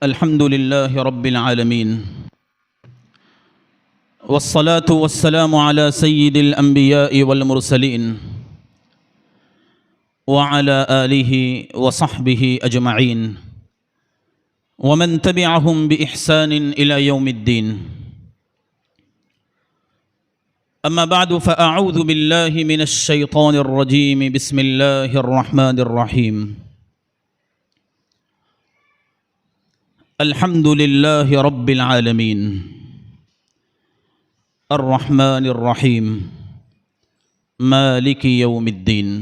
الحمد لله رب العالمين والصلاة والسلام على سيد الأنبياء والمرسلين وعلى آله وصحبه أجمعين ومن تبعهم بإحسان إلى يوم الدين. أما بعد فأعوذ بالله من الشيطان الرجيم. بسم الله الرحمن الرحيم. الحمد لله رب العالمين الرحمن الرحيم مالك يوم الدين.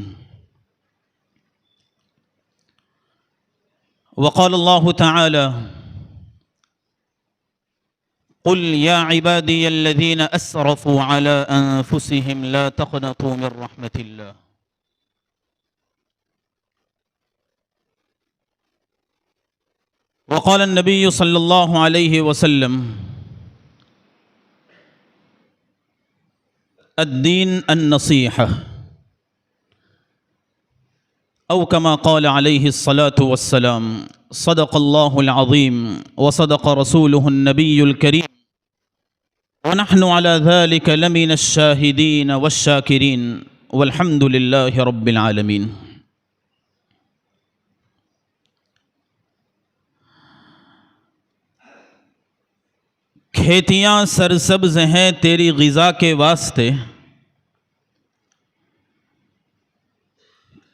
وقال الله تعالى: قل يا عبادي الذين أسرفوا على أنفسهم لا تقنطوا من رحمة الله. وقال النبي صلى الله عليه وسلم: الدين النصيحة، أو كما قال عليه الصلاة والسلام: صدق الله العظيم وصدق رسوله النبي الكريم ونحن على ذلك لمن الشاهدين والشاكرين والحمد لله رب العالمين. کھیتیاں سرسبز ہیں تیری غذا کے واسطے،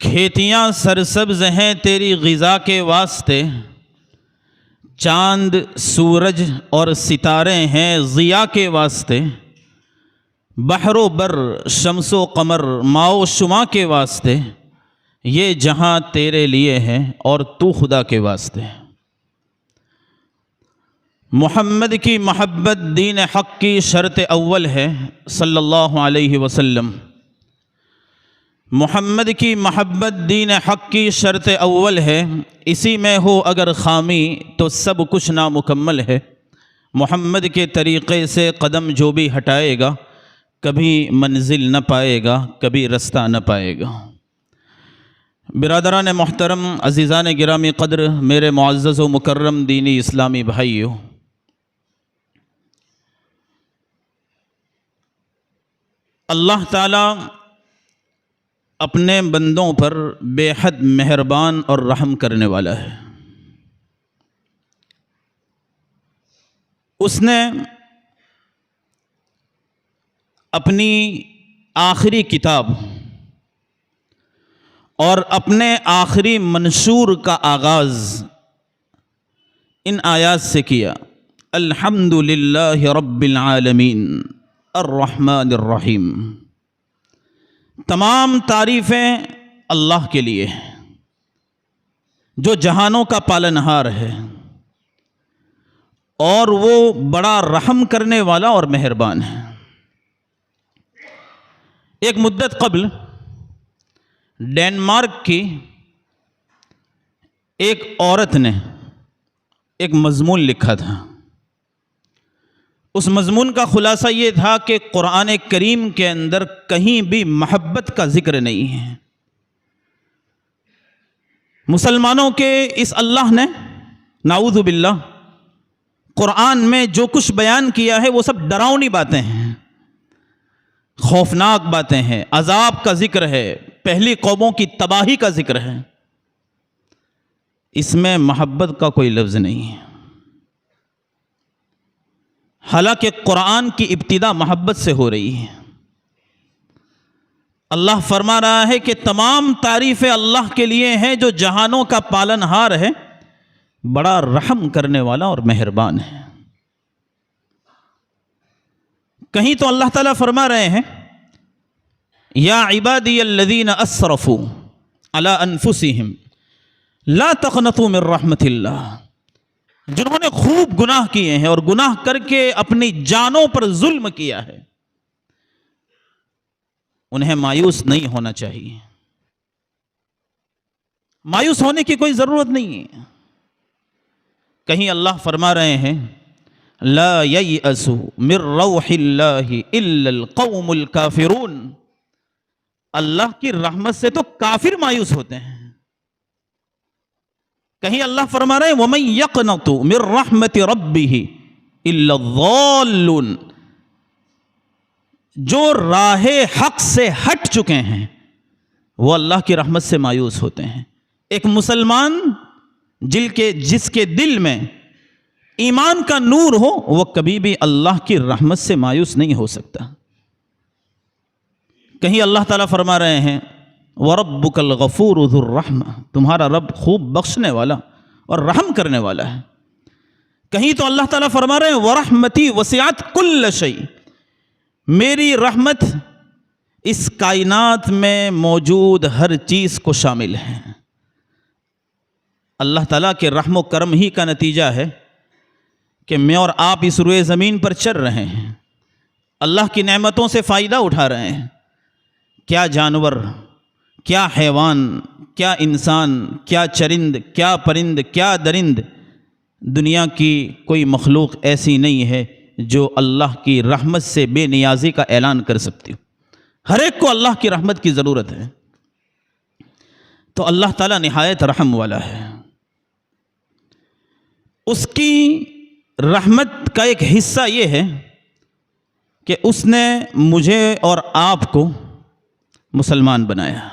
کھیتیاں سرسبز ہیں تیری غذا کے واسطے، چاند سورج اور ستارے ہیں ضیاء کے واسطے، بحر و بر شمس و قمر ماء و شمع کے واسطے، یہ جہاں تیرے لیے ہے اور تو خدا کے واسطے. محمد کی محبت دین حق کی شرط اول ہے صلی اللہ علیہ وسلم. محمد کی محبت دین حق کی شرط اول ہے، اسی میں ہو اگر خامی تو سب کچھ نامکمل ہے. محمد کے طریقے سے قدم جو بھی ہٹائے گا کبھی منزل نہ پائے گا، کبھی رستہ نہ پائے گا. برادران محترم، عزیزان گرامی قدر، میرے معزز و مکرم دینی اسلامی بھائیو، اللہ تعالیٰ اپنے بندوں پر بے حد مہربان اور رحم کرنے والا ہے. اس نے اپنی آخری کتاب اور اپنے آخری منشور کا آغاز ان آیات سے کیا: الحمد للہ رب العالمین الرحمن الرحیم. تمام تعریفیں اللہ کے لیے جو جہانوں کا پالنہار ہے، اور وہ بڑا رحم کرنے والا اور مہربان ہے. ایک مدت قبل ڈنمارک کی ایک عورت نے ایک مضمون لکھا تھا. اس مضمون کا خلاصہ یہ تھا کہ قرآن کریم کے اندر کہیں بھی محبت کا ذکر نہیں ہے. مسلمانوں کے اس اللہ نے نعوذ باللہ قرآن میں جو کچھ بیان کیا ہے وہ سب ڈراؤنی باتیں ہیں، خوفناک باتیں ہیں، عذاب کا ذکر ہے، پہلی قوموں کی تباہی کا ذکر ہے. اس میں محبت کا کوئی لفظ نہیں ہے، حالانکہ قرآن کی ابتدا محبت سے ہو رہی ہے. اللہ فرما رہا ہے کہ تمام تعریفیں اللہ کے لیے ہیں جو جہانوں کا پالنہار ہے، بڑا رحم کرنے والا اور مہربان ہے. کہیں تو اللہ تعالیٰ فرما رہے ہیں: یا عبادی الذین اسرفوا علی انفسہم لا تقنطوا من رحمت اللہ. جنہوں نے خوب گناہ کیے ہیں اور گناہ کر کے اپنی جانوں پر ظلم کیا ہے، انہیں مایوس نہیں ہونا چاہیے. مایوس ہونے کی کوئی ضرورت نہیں ہے. کہیں اللہ فرما رہے ہیں: لا ییأسوا من روح اللہ الا القوم الکافرون. اللہ کی رحمت سے تو کافر مایوس ہوتے ہیں. کہیں اللہ فرما رہے ہیں وَمَن يَقْنَطُ مِن رَحْمَةِ رَبِّهِ إِلَّا الضَّالُّونَ، جو راہ حق سے ہٹ چکے ہیں وہ اللہ کی رحمت سے مایوس ہوتے ہیں۔ ایک مسلمان جس کے دل میں ایمان کا نور ہو وہ کبھی بھی اللہ کی رحمت سے مایوس نہیں ہو سکتا۔ کہیں اللہ تعالیٰ فرما رہے ہیں وَرَبُّكَ الْغَفُورُ ذُو الرَّحْمَةِ، تمہارا رب خوب بخشنے والا اور رحم کرنے والا ہے۔ کہیں تو اللہ تعالیٰ فرما رہے ہیں وَرَحْمَتِي وَسِعَتْ كُلَّ شَيْءٍ، میری رحمت اس کائنات میں موجود ہر چیز کو شامل ہے۔ اللہ تعالیٰ کے رحم و کرم ہی کا نتیجہ ہے کہ میں اور آپ اس روئے زمین پر چل رہے ہیں، اللہ کی نعمتوں سے فائدہ اٹھا رہے ہیں۔ کیا جانور، کیا حیوان، کیا انسان، کیا چرند، کیا پرند، کیا درند، دنیا کی کوئی مخلوق ایسی نہیں ہے جو اللہ کی رحمت سے بے نیازی کا اعلان کر سکتی ہو۔ ہر ایک کو اللہ کی رحمت کی ضرورت ہے۔ تو اللہ تعالیٰ نہایت رحم والا ہے۔ اس کی رحمت کا ایک حصہ یہ ہے کہ اس نے مجھے اور آپ کو مسلمان بنایا،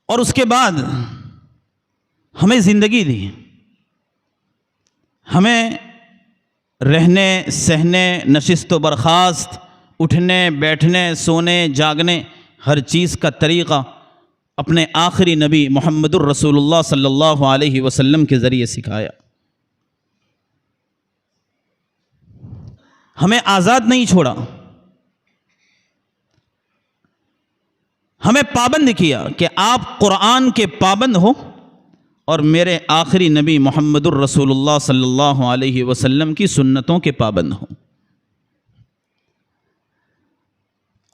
اور اس کے بعد ہمیں زندگی دی، ہمیں رہنے سہنے، نشست و برخاست، اٹھنے بیٹھنے، سونے جاگنے، ہر چیز کا طریقہ اپنے آخری نبی محمد الرسول اللہ صلی اللہ علیہ وسلم کے ذریعے سکھایا۔ ہمیں آزاد نہیں چھوڑا، ہمیں پابند کیا کہ آپ قرآن کے پابند ہو اور میرے آخری نبی محمد الرسول اللہ صلی اللہ علیہ وسلم کی سنتوں کے پابند ہو۔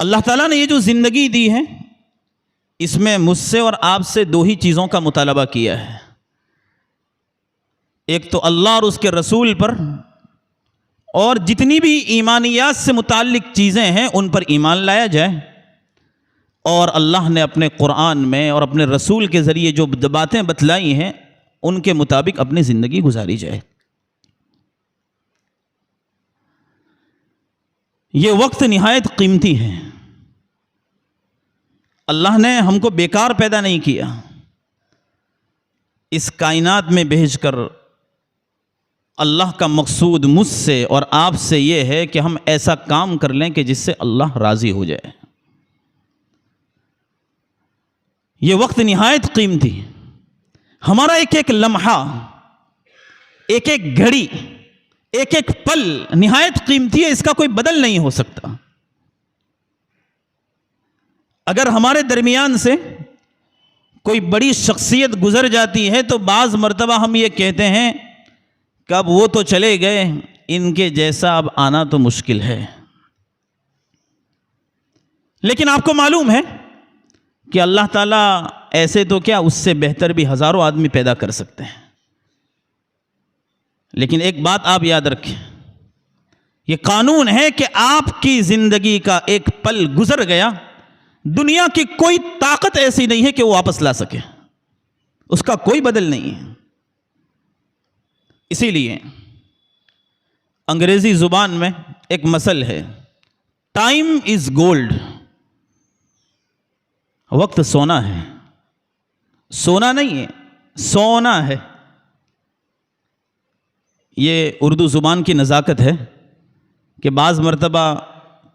اللہ تعالیٰ نے یہ جو زندگی دی ہے اس میں مجھ سے اور آپ سے دو ہی چیزوں کا مطالبہ کیا ہے۔ ایک تو اللہ اور اس کے رسول پر، اور جتنی بھی ایمانیات سے متعلق چیزیں ہیں ان پر ایمان لایا جائے، اور اللہ نے اپنے قرآن میں اور اپنے رسول کے ذریعے جو باتیں بتلائی ہیں ان کے مطابق اپنی زندگی گزاری جائے۔ یہ وقت نہایت قیمتی ہے۔ اللہ نے ہم کو بیکار پیدا نہیں کیا، اس کائنات میں بھیج کر اللہ کا مقصود مجھ سے اور آپ سے یہ ہے کہ ہم ایسا کام کر لیں کہ جس سے اللہ راضی ہو جائے۔ یہ وقت نہایت قیمتی، ہمارا ایک ایک لمحہ، ایک ایک گھڑی، ایک ایک پل نہایت قیمتی ہے، اس کا کوئی بدل نہیں ہو سکتا۔ اگر ہمارے درمیان سے کوئی بڑی شخصیت گزر جاتی ہے تو بعض مرتبہ ہم یہ کہتے ہیں کہ اب وہ تو چلے گئے، ان کے جیسا اب آنا تو مشکل ہے۔ لیکن آپ کو معلوم ہے کہ اللہ تعالیٰ ایسے تو کیا، اس سے بہتر بھی ہزاروں آدمی پیدا کر سکتے ہیں۔ لیکن ایک بات آپ یاد رکھیں، یہ قانون ہے کہ آپ کی زندگی کا ایک پل گزر گیا، دنیا کی کوئی طاقت ایسی نہیں ہے کہ وہ واپس لا سکے، اس کا کوئی بدل نہیں ہے۔ اسی لیے انگریزی زبان میں ایک مثل ہے، ٹائم از گولڈ، وقت سونا ہے۔ سونا نہیں ہے، سونا ہے۔ یہ اردو زبان کی نزاکت ہے کہ بعض مرتبہ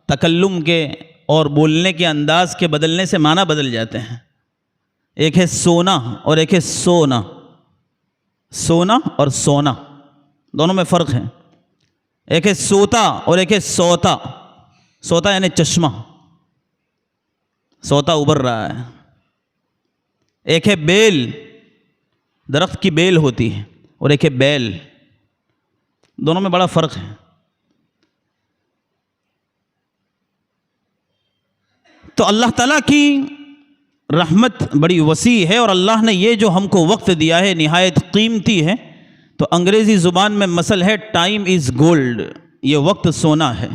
تکلم کے اور بولنے کے انداز کے بدلنے سے معنی بدل جاتے ہیں۔ ایک ہے سونا اور ایک ہے سونا۔ سونا اور سونا دونوں میں فرق ہے۔ ایک ہے سوتا اور ایک ہے سوتا۔ سوتا یعنی چشمہ، سوتا ابھر رہا ہے۔ ایک ہے بیل، درخت کی بیل ہوتی ہے، اور ایک ہے بیل، دونوں میں بڑا فرق ہے۔ تو اللہ تعالیٰ کی رحمت بڑی وسیع ہے، اور اللہ نے یہ جو ہم کو وقت دیا ہے نہایت قیمتی ہے۔ تو انگریزی زبان میں مثل ہے ٹائم از گولڈ، یہ وقت سونا ہے۔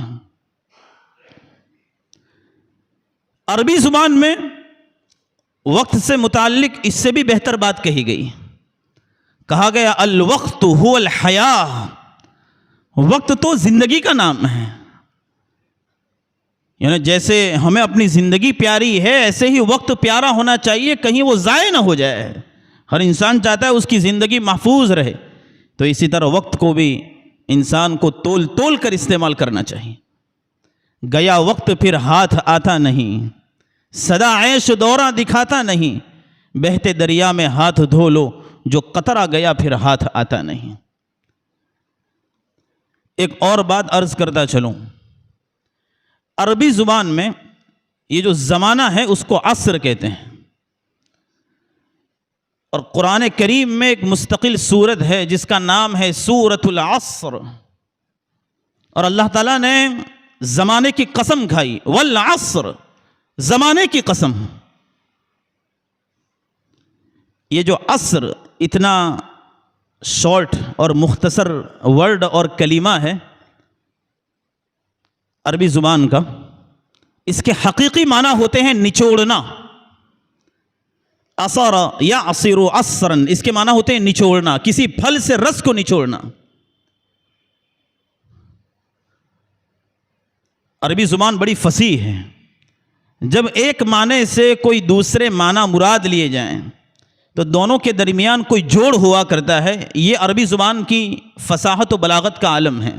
عربی زبان میں وقت سے متعلق اس سے بھی بہتر بات کہی گئی. کہا گیا الوقت هو الحیاہ، وقت تو زندگی کا نام ہے. یعنی جیسے ہمیں اپنی زندگی پیاری ہے ایسے ہی وقت پیارا ہونا چاہیے، کہیں وہ ضائع نہ ہو جائے. ہر انسان چاہتا ہے اس کی زندگی محفوظ رہے، تو اسی طرح وقت کو بھی انسان کو تول تول کر استعمال کرنا چاہیے. گیا وقت پھر ہاتھ آتا نہیں، سدا عیش دورہ دکھاتا نہیں، بہتے دریا میں ہاتھ دھو لو جو قطرہ گیا پھر ہاتھ آتا نہیں. ایک اور بات عرض کرتا چلوں، عربی زبان میں یہ جو زمانہ ہے اس کو عصر کہتے ہیں، اور قرآن کریم میں ایک مستقل سورت ہے جس کا نام ہے سورۃ العصر، اور اللہ تعالیٰ نے زمانے کی قسم کھائی، والعصر، زمانے کی قسم. یہ جو عصر اتنا شارٹ اور مختصر ورڈ اور کلمہ ہے عربی زبان کا، اس کے حقیقی معنی ہوتے ہیں نچوڑنا. عصر یا عصیر عصرا، اس کے معنی ہوتے ہیں نچوڑنا، کسی پھل سے رس کو نچوڑنا. عربی زبان بڑی فصیح ہے، جب ایک معنی سے کوئی دوسرے معنی مراد لیے جائیں تو دونوں کے درمیان کوئی جوڑ ہوا کرتا ہے. یہ عربی زبان کی فصاحت و بلاغت کا عالم ہے.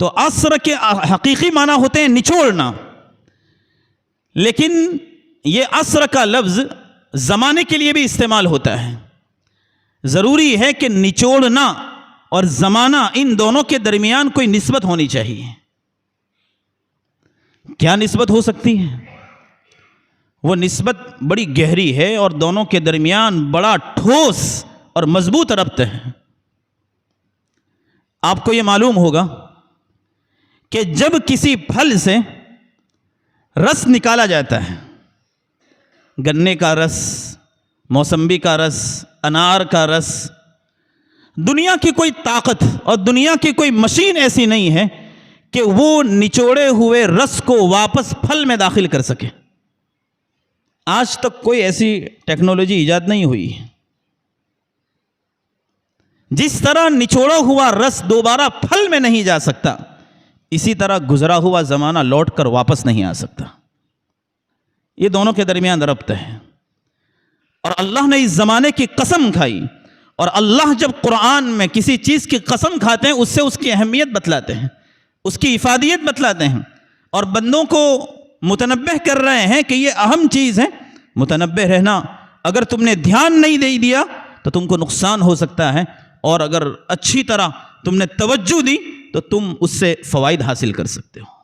تو عصر کے حقیقی معنی ہوتے ہیں نچوڑنا، لیکن یہ عصر کا لفظ زمانے کے لیے بھی استعمال ہوتا ہے. ضروری ہے کہ نچوڑنا اور زمانہ ان دونوں کے درمیان کوئی نسبت ہونی چاہیے. کیا نسبت ہو سکتی ہے؟ وہ نسبت بڑی گہری ہے اور دونوں کے درمیان بڑا ٹھوس اور مضبوط ربط ہے. آپ کو یہ معلوم ہوگا کہ جب کسی پھل سے رس نکالا جاتا ہے، گنے کا رس، موسمبی کا رس، انار کا رس، دنیا کی کوئی طاقت اور دنیا کی کوئی مشین ایسی نہیں ہے کہ وہ نچوڑے ہوئے رس کو واپس پھل میں داخل کر سکے. آج تک کوئی ایسی ٹیکنالوجی ایجاد نہیں ہوئی. جس طرح نچوڑا ہوا رس دوبارہ پھل میں نہیں جا سکتا، اسی طرح گزرا ہوا زمانہ لوٹ کر واپس نہیں آ سکتا. یہ دونوں کے درمیان ربط ہے. اور اللہ نے اس زمانے کی قسم کھائی، اور اللہ جب قرآن میں کسی چیز کی قسم کھاتے ہیں اس سے اس کی اہمیت بتلاتے ہیں، اس کی افادیت بتلاتے ہیں، اور بندوں کو متنبہ کر رہے ہیں کہ یہ اہم چیز ہے. متنبہ رہنا، اگر تم نے دھیان نہیں دے دیا تو تم کو نقصان ہو سکتا ہے، اور اگر اچھی طرح تم نے توجہ دی تو تم اس سے فوائد حاصل کر سکتے ہو.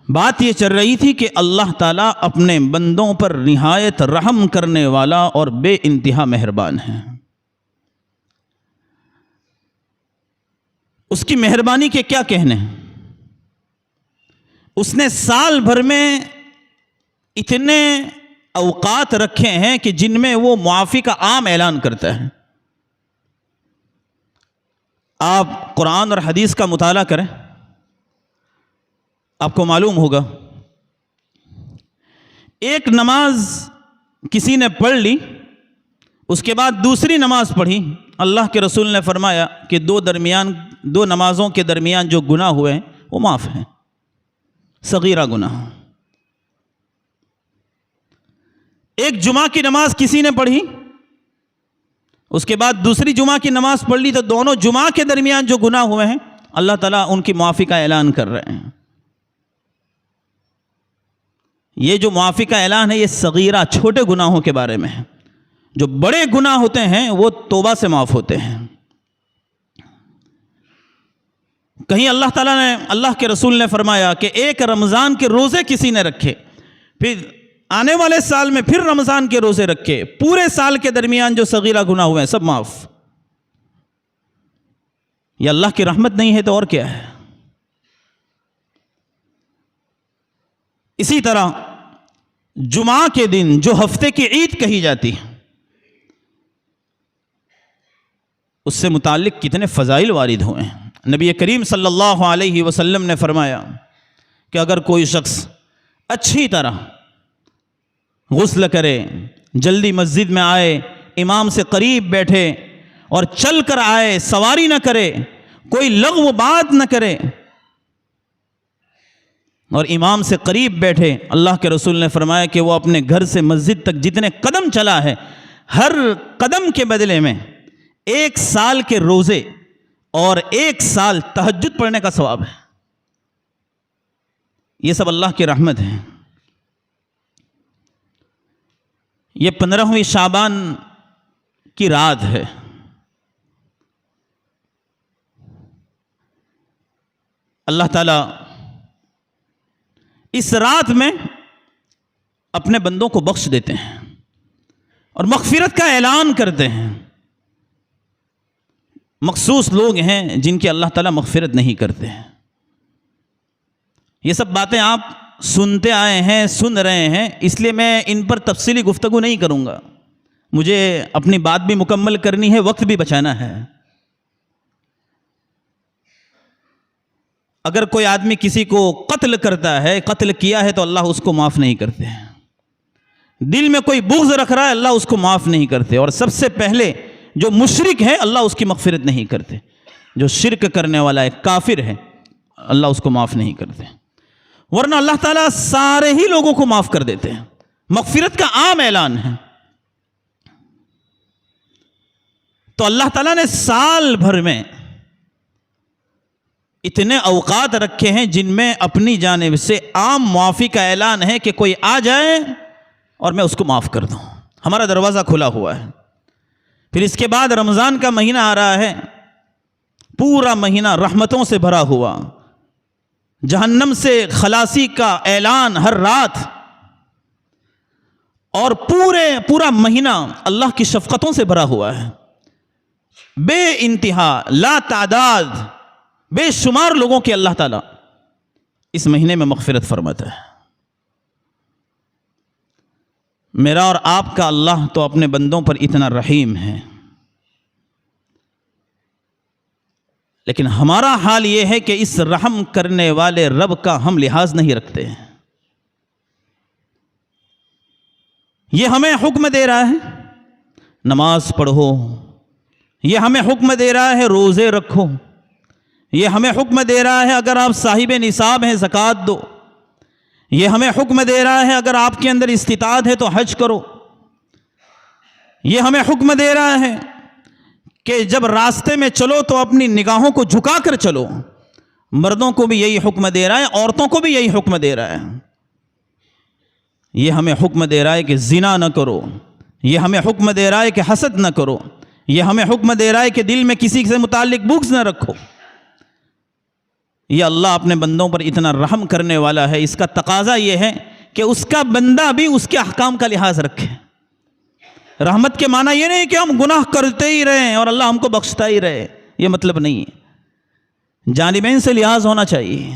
بات یہ چل رہی تھی کہ اللہ تعالیٰ اپنے بندوں پر نہایت رحم کرنے والا اور بے انتہا مہربان ہے. اس کی مہربانی کے کیا کہنے ہیں؟ اس نے سال بھر میں اتنے اوقات رکھے ہیں کہ جن میں وہ معافی کا عام اعلان کرتا ہے. آپ قرآن اور حدیث کا مطالعہ کریں، آپ کو معلوم ہوگا ایک نماز کسی نے پڑھ لی، اس کے بعد دوسری نماز پڑھی، اللہ کے رسول نے فرمایا کہ دو نمازوں کے درمیان جو گناہ ہوئے ہیں وہ معاف ہیں، صغیرہ گناہ. ایک جمعہ کی نماز کسی نے پڑھی، اس کے بعد دوسری جمعہ کی نماز پڑھ لی، تو دونوں جمعہ کے درمیان جو گناہ ہوئے ہیں اللہ تعالیٰ ان کی معافی کا اعلان کر رہے ہیں. یہ جو معافی کا اعلان ہے یہ صغیرہ چھوٹے گناہوں کے بارے میں ہے. جو بڑے گناہ ہوتے ہیں وہ توبہ سے معاف ہوتے ہیں. کہیں اللہ تعالیٰ نے، اللہ کے رسول نے فرمایا کہ ایک رمضان کے روزے کسی نے رکھے، پھر آنے والے سال میں پھر رمضان کے روزے رکھے، پورے سال کے درمیان جو صغیرہ گناہ ہوئے ہیں سب معاف. یہ اللہ کی رحمت نہیں ہے تو اور کیا ہے؟ اسی طرح جمعہ کے دن جو ہفتے کی عید کہی جاتی ہے، اس سے متعلق کتنے فضائل وارد ہوئے ہیں. نبی کریم صلی اللہ علیہ وسلم نے فرمایا کہ اگر کوئی شخص اچھی طرح غسل کرے، جلدی مسجد میں آئے، امام سے قریب بیٹھے اور چل کر آئے، سواری نہ کرے، کوئی لغو بات نہ کرے اور امام سے قریب بیٹھے۔ اللہ کے رسول نے فرمایا کہ وہ اپنے گھر سے مسجد تک جتنے قدم چلا ہے، ہر قدم کے بدلے میں 1 سال کے روزے اور 1 سال تہجد پڑھنے کا ثواب ہے۔ یہ سب اللہ کی رحمت ہے۔ یہ 15ویں شعبان کی رات ہے۔ اللہ تعالیٰ اس رات میں اپنے بندوں کو بخش دیتے ہیں اور مغفرت کا اعلان کرتے ہیں۔ مخصوص لوگ ہیں جن کی اللہ تعالیٰ مغفرت نہیں کرتے ہیں۔ یہ سب باتیں آپ سنتے آئے ہیں، سن رہے ہیں، اس لیے میں ان پر تفصیلی گفتگو نہیں کروں گا۔ مجھے اپنی بات بھی مکمل کرنی ہے، وقت بھی بچانا ہے۔ اگر کوئی آدمی کسی کو قتل کرتا ہے، قتل کیا ہے، تو اللہ اس کو معاف نہیں کرتے ہیں۔ دل میں کوئی بغض رکھ رہا ہے، اللہ اس کو معاف نہیں کرتے۔ اور سب سے پہلے جو مشرک ہے، اللہ اس کی مغفرت نہیں کرتے۔ جو شرک کرنے والا ہے، کافر ہے، اللہ اس کو معاف نہیں کرتے۔ ورنہ اللہ تعالیٰ سارے ہی لوگوں کو معاف کر دیتے ہیں۔ مغفرت کا عام اعلان ہے۔ تو اللہ تعالیٰ نے سال بھر میں اتنے اوقات رکھے ہیں جن میں اپنی جانب سے عام معافی کا اعلان ہے کہ کوئی آ جائے اور میں اس کو معاف کر دوں۔ ہمارا دروازہ کھلا ہوا ہے۔ پھر اس کے بعد رمضان کا مہینہ آ رہا ہے، پورا مہینہ رحمتوں سے بھرا ہوا، جہنم سے خلاصی کا اعلان ہر رات، اور پورا مہینہ اللہ کی شفقتوں سے بھرا ہوا ہے۔ بے انتہا، لا تعداد، بے شمار لوگوں کی اللہ تعالیٰ اس مہینے میں مغفرت فرماتا ہے۔ میرا اور آپ کا اللہ تو اپنے بندوں پر اتنا رحیم ہے، لیکن ہمارا حال یہ ہے کہ اس رحم کرنے والے رب کا ہم لحاظ نہیں رکھتے ہیں۔ یہ ہمیں حکم دے رہا ہے نماز پڑھو، یہ ہمیں حکم دے رہا ہے روزے رکھو، یہ ہمیں حکم دے رہا ہے اگر آپ صاحب نصاب ہیں زکوٰۃ دو، یہ ہمیں حکم دے رہا ہے اگر آپ کے اندر استطاعت ہے تو حج کرو، یہ ہمیں حکم دے رہا ہے کہ جب راستے میں چلو تو اپنی نگاہوں کو جھکا کر چلو۔ مردوں کو بھی یہی حکم دے رہا ہے، عورتوں کو بھی یہی حکم دے رہا ہے۔ یہ ہمیں حکم دے رہا ہے کہ زنا نہ کرو، یہ ہمیں حکم دے رہا ہے کہ حسد نہ کرو، یہ ہمیں حکم دے رہا ہے کہ دل میں کسی سے متعلق بغض نہ رکھو۔ یہ اللہ اپنے بندوں پر اتنا رحم کرنے والا ہے، اس کا تقاضا یہ ہے کہ اس کا بندہ بھی اس کے احکام کا لحاظ رکھے۔ رحمت کے معنی یہ نہیں کہ ہم گناہ کرتے ہی رہیں اور اللہ ہم کو بخشتا ہی رہے، یہ مطلب نہیں ہے۔ جانبین سے لحاظ ہونا چاہیے،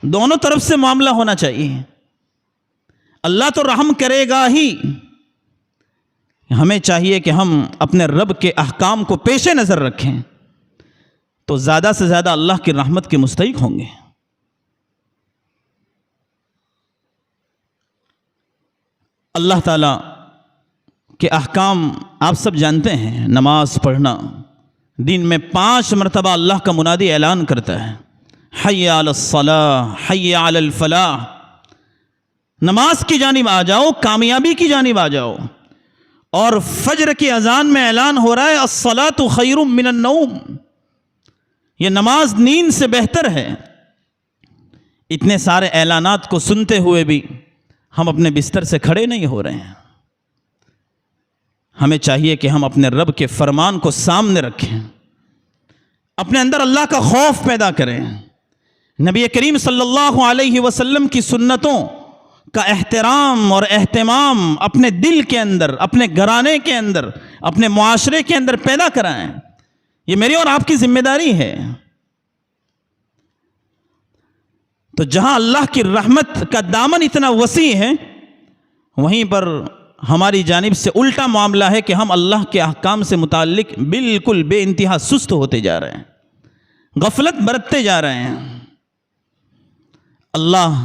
دونوں طرف سے معاملہ ہونا چاہیے۔ اللہ تو رحم کرے گا ہی، ہمیں چاہیے کہ ہم اپنے رب کے احکام کو پیش نظر رکھیں تو زیادہ سے زیادہ اللہ کی رحمت کے مستحق ہوں گے۔ اللہ تعالیٰ کے احکام آپ سب جانتے ہیں۔ نماز پڑھنا، دن میں 5 مرتبہ اللہ کا منادی اعلان کرتا ہے، حی علی الصلاۃ، حی علی الفلاح، نماز کی جانب آ جاؤ، کامیابی کی جانب آ جاؤ۔ اور فجر کی اذان میں اعلان ہو رہا ہے الصلاۃ خیر من النوم، یہ نماز نیند سے بہتر ہے۔ اتنے سارے اعلانات کو سنتے ہوئے بھی ہم اپنے بستر سے کھڑے نہیں ہو رہے ہیں۔ ہمیں چاہیے کہ ہم اپنے رب کے فرمان کو سامنے رکھیں، اپنے اندر اللہ کا خوف پیدا کریں، نبی کریم صلی اللہ علیہ وسلم کی سنتوں کا احترام اور اہتمام اپنے دل کے اندر، اپنے گھرانے کے اندر، اپنے معاشرے کے اندر پیدا کرائیں۔ یہ میری اور آپ کی ذمہ داری ہے۔ تو جہاں اللہ کی رحمت کا دامن اتنا وسیع ہے، وہیں پر ہماری جانب سے الٹا معاملہ ہے کہ ہم اللہ کے احکام سے متعلق بالکل بے انتہا سست ہوتے جا رہے ہیں، غفلت برتتے جا رہے ہیں۔ اللہ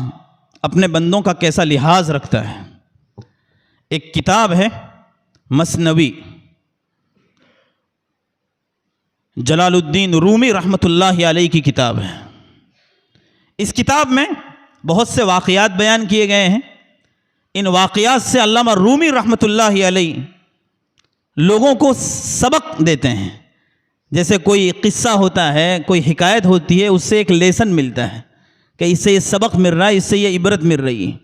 اپنے بندوں کا کیسا لحاظ رکھتا ہے۔ ایک کتاب ہے مثنوی، جلال الدین رومی رحمۃ اللہ علیہ کی کتاب ہے۔ اس کتاب میں بہت سے واقعات بیان کیے گئے ہیں۔ ان واقعات سے علامہ رومی رحمۃ اللہ علیہ لوگوں کو سبق دیتے ہیں۔ جیسے کوئی قصہ ہوتا ہے، کوئی حکایت ہوتی ہے، اس سے ایک لیسن ملتا ہے کہ اس سے یہ سبق مل رہا ہے، اس سے یہ عبرت مل رہی ہے۔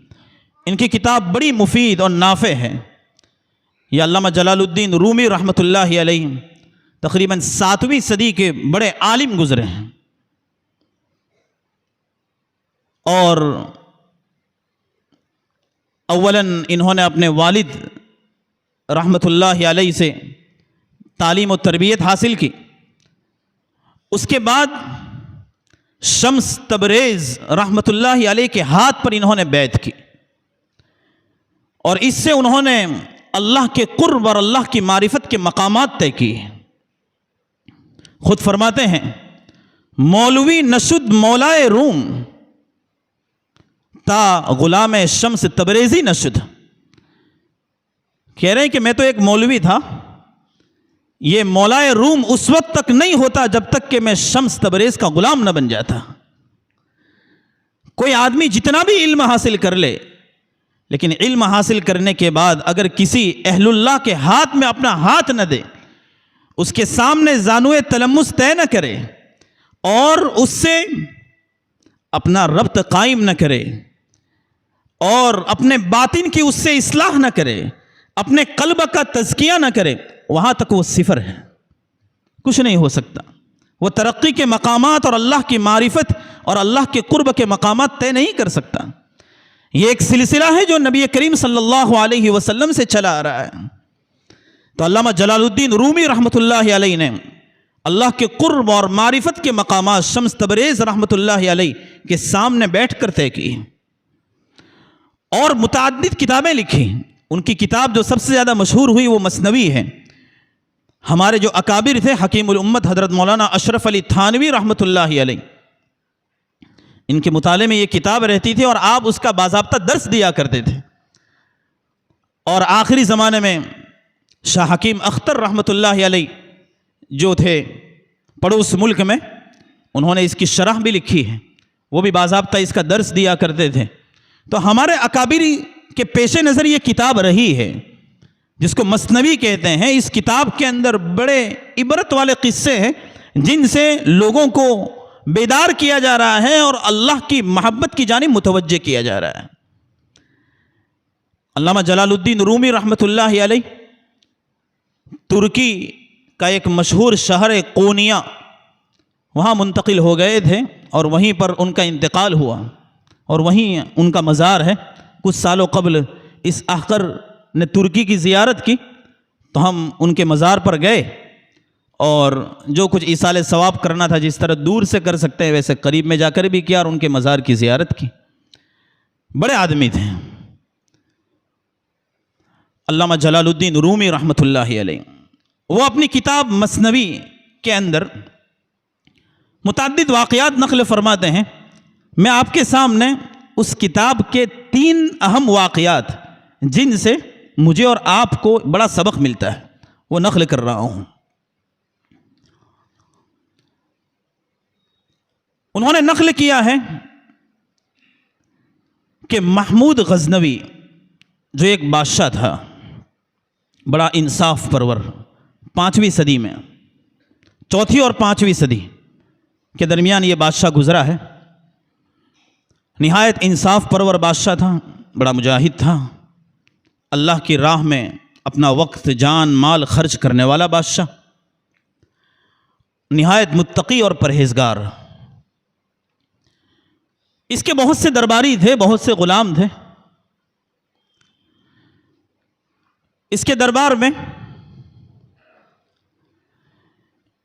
ان کی کتاب بڑی مفید اور نافع ہے۔ یہ علامہ جلال الدین رومی رحمۃ اللہ علیہ تقریباً 7ویں صدی کے بڑے عالم گزرے ہیں، اور اولاً انہوں نے اپنے والد رحمۃ اللہ علیہ سے تعلیم و تربیت حاصل کی۔ اس کے بعد شمس تبریز رحمۃ اللہ علیہ کے ہاتھ پر انہوں نے بیعت کی، اور اس سے انہوں نے اللہ کے قرب اور اللہ کی معرفت کے مقامات طے کیے۔ خود فرماتے ہیں، مولوی نشد مولائے روم تا غلام شمس تبریزی نشد۔ کہہ رہے ہیں کہ میں تو ایک مولوی تھا، یہ مولائے روم اس وقت تک نہیں ہوتا جب تک کہ میں شمس تبریز کا غلام نہ بن جاتا۔ کوئی آدمی جتنا بھی علم حاصل کر لے، لیکن علم حاصل کرنے کے بعد اگر کسی اہل اللہ کے ہاتھ میں اپنا ہاتھ نہ دے، اس کے سامنے زانوئے تلمس طے نہ کرے، اور اس سے اپنا ربط قائم نہ کرے، اور اپنے باطن کی اس سے اصلاح نہ کرے، اپنے قلب کا تزکیہ نہ کرے، وہاں تک وہ صفر ہے، کچھ نہیں ہو سکتا۔ وہ ترقی کے مقامات اور اللہ کی معرفت اور اللہ کے قرب کے مقامات طے نہیں کر سکتا۔ یہ ایک سلسلہ ہے جو نبی کریم صلی اللہ علیہ وسلم سے چلا آ رہا ہے۔ تو علامہ جلال الدین رومی رحمۃ اللہ علیہ نے اللہ کے قرب اور معرفت کے مقامات شمس تبریز رحمۃ اللہ علیہ کے سامنے بیٹھ کر طے کی، اور متعدد کتابیں لکھی۔ ان کی کتاب جو سب سے زیادہ مشہور ہوئی وہ مثنوی ہے۔ ہمارے جو اکابر تھے، حکیم الامت حضرت مولانا اشرف علی تھانوی رحمۃ اللہ علیہ، ان کے مطالعے میں یہ کتاب رہتی تھی، اور آپ اس کا باضابطہ درس دیا کرتے تھے۔ اور آخری زمانے میں شاہ حکیم اختر رحمۃ اللہ علیہ جو تھے پڑوس ملک میں، انہوں نے اس کی شرح بھی لکھی ہے، وہ بھی باضابطہ اس کا درس دیا کرتے تھے۔ تو ہمارے اکابری کے پیش نظر یہ کتاب رہی ہے جس کو مثنوی کہتے ہیں۔ اس کتاب کے اندر بڑے عبرت والے قصے ہیں جن سے لوگوں کو بیدار کیا جا رہا ہے اور اللہ کی محبت کی جانب متوجہ کیا جا رہا ہے۔ علامہ جلال الدین رومی رحمۃ اللہ علیہ ترکی کا ایک مشہور شہر قونیہ، وہاں منتقل ہو گئے تھے، اور وہیں پر ان کا انتقال ہوا، اور وہیں ان کا مزار ہے۔ کچھ سالوں قبل اس احقر نے ترکی کی زیارت کی، تو ہم ان کے مزار پر گئے، اور جو کچھ ایصال ثواب کرنا تھا، جس طرح دور سے کر سکتے ہیں ویسے قریب میں جا کر بھی کیا، اور ان کے مزار کی زیارت کی۔ بڑے آدمی تھے علامہ جلال الدین رومی رحمۃ اللہ علیہ۔ وہ اپنی کتاب مثنوی کے اندر متعدد واقعات نقل فرماتے ہیں۔ میں آپ کے سامنے اس کتاب کے 3 اہم واقعات جن سے مجھے اور آپ کو بڑا سبق ملتا ہے وہ نقل کر رہا ہوں۔ انہوں نے نقل کیا ہے کہ محمود غزنوی جو ایک بادشاہ تھا، بڑا انصاف پرور، 5ویں صدی میں، 4 اور 5ویں صدی کے درمیان یہ بادشاہ گزرا ہے۔ نہایت انصاف پرور بادشاہ تھا، بڑا مجاہد تھا، اللہ کی راہ میں اپنا وقت، جان، مال خرچ کرنے والا بادشاہ، نہایت متقی اور پرہیزگار۔ اس کے بہت سے درباری تھے، بہت سے غلام تھے۔ اس کے دربار میں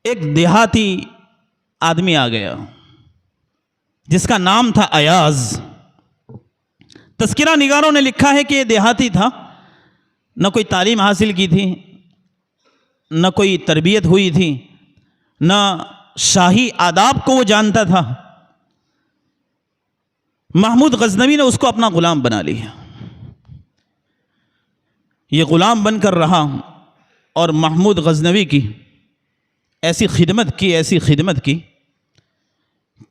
ایک دیہاتی آدمی آ گیا جس کا نام تھا ایاز۔ تذکرہ نگاروں نے لکھا ہے کہ یہ دیہاتی تھا، نہ کوئی تعلیم حاصل کی تھی، نہ کوئی تربیت ہوئی تھی، نہ شاہی آداب کو وہ جانتا تھا، محمود غزنوی نے اس کو اپنا غلام بنا لیا. یہ غلام بن کر رہا اور محمود غزنوی کی ایسی خدمت کی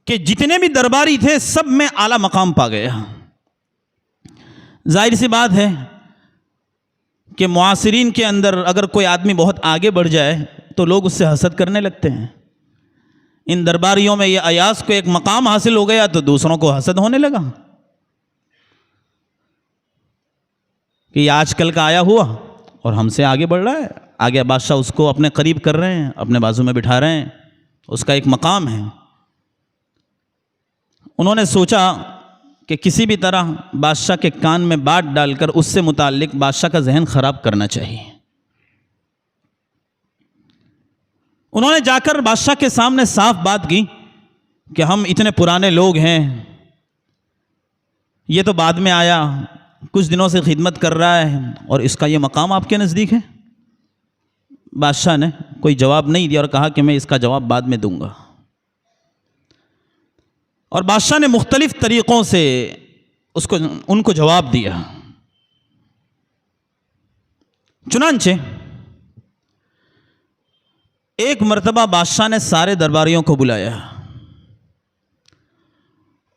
کہ جتنے بھی درباری تھے سب میں اعلیٰ مقام پا گیا. ظاہر سی بات ہے کہ معاصرین کے اندر اگر کوئی آدمی بہت آگے بڑھ جائے تو لوگ اس سے حسد کرنے لگتے ہیں. ان درباریوں میں یہ ایاز کو ایک مقام حاصل ہو گیا تو دوسروں کو حسد ہونے لگا کہ یہ آج کل کا آیا ہوا اور ہم سے آگے بڑھ رہا ہے. آگے بادشاہ اس کو اپنے قریب کر رہے ہیں, اپنے بازو میں بٹھا رہے ہیں, اس کا ایک مقام ہے. انہوں نے سوچا کہ کسی بھی طرح بادشاہ کے کان میں بات ڈال کر اس سے متعلق بادشاہ کا ذہن خراب کرنا چاہیے. انہوں نے جا کر بادشاہ کے سامنے صاف بات کی کہ ہم اتنے پرانے لوگ ہیں, یہ تو بعد میں آیا, کچھ دنوں سے خدمت کر رہا ہے اور اس کا یہ مقام آپ کے نزدیک ہے. بادشاہ نے کوئی جواب نہیں دیا اور کہا کہ میں اس کا جواب بعد میں دوں گا. اور بادشاہ نے مختلف طریقوں سے ان کو جواب دیا. چنانچہ ایک مرتبہ بادشاہ نے سارے درباریوں کو بلایا,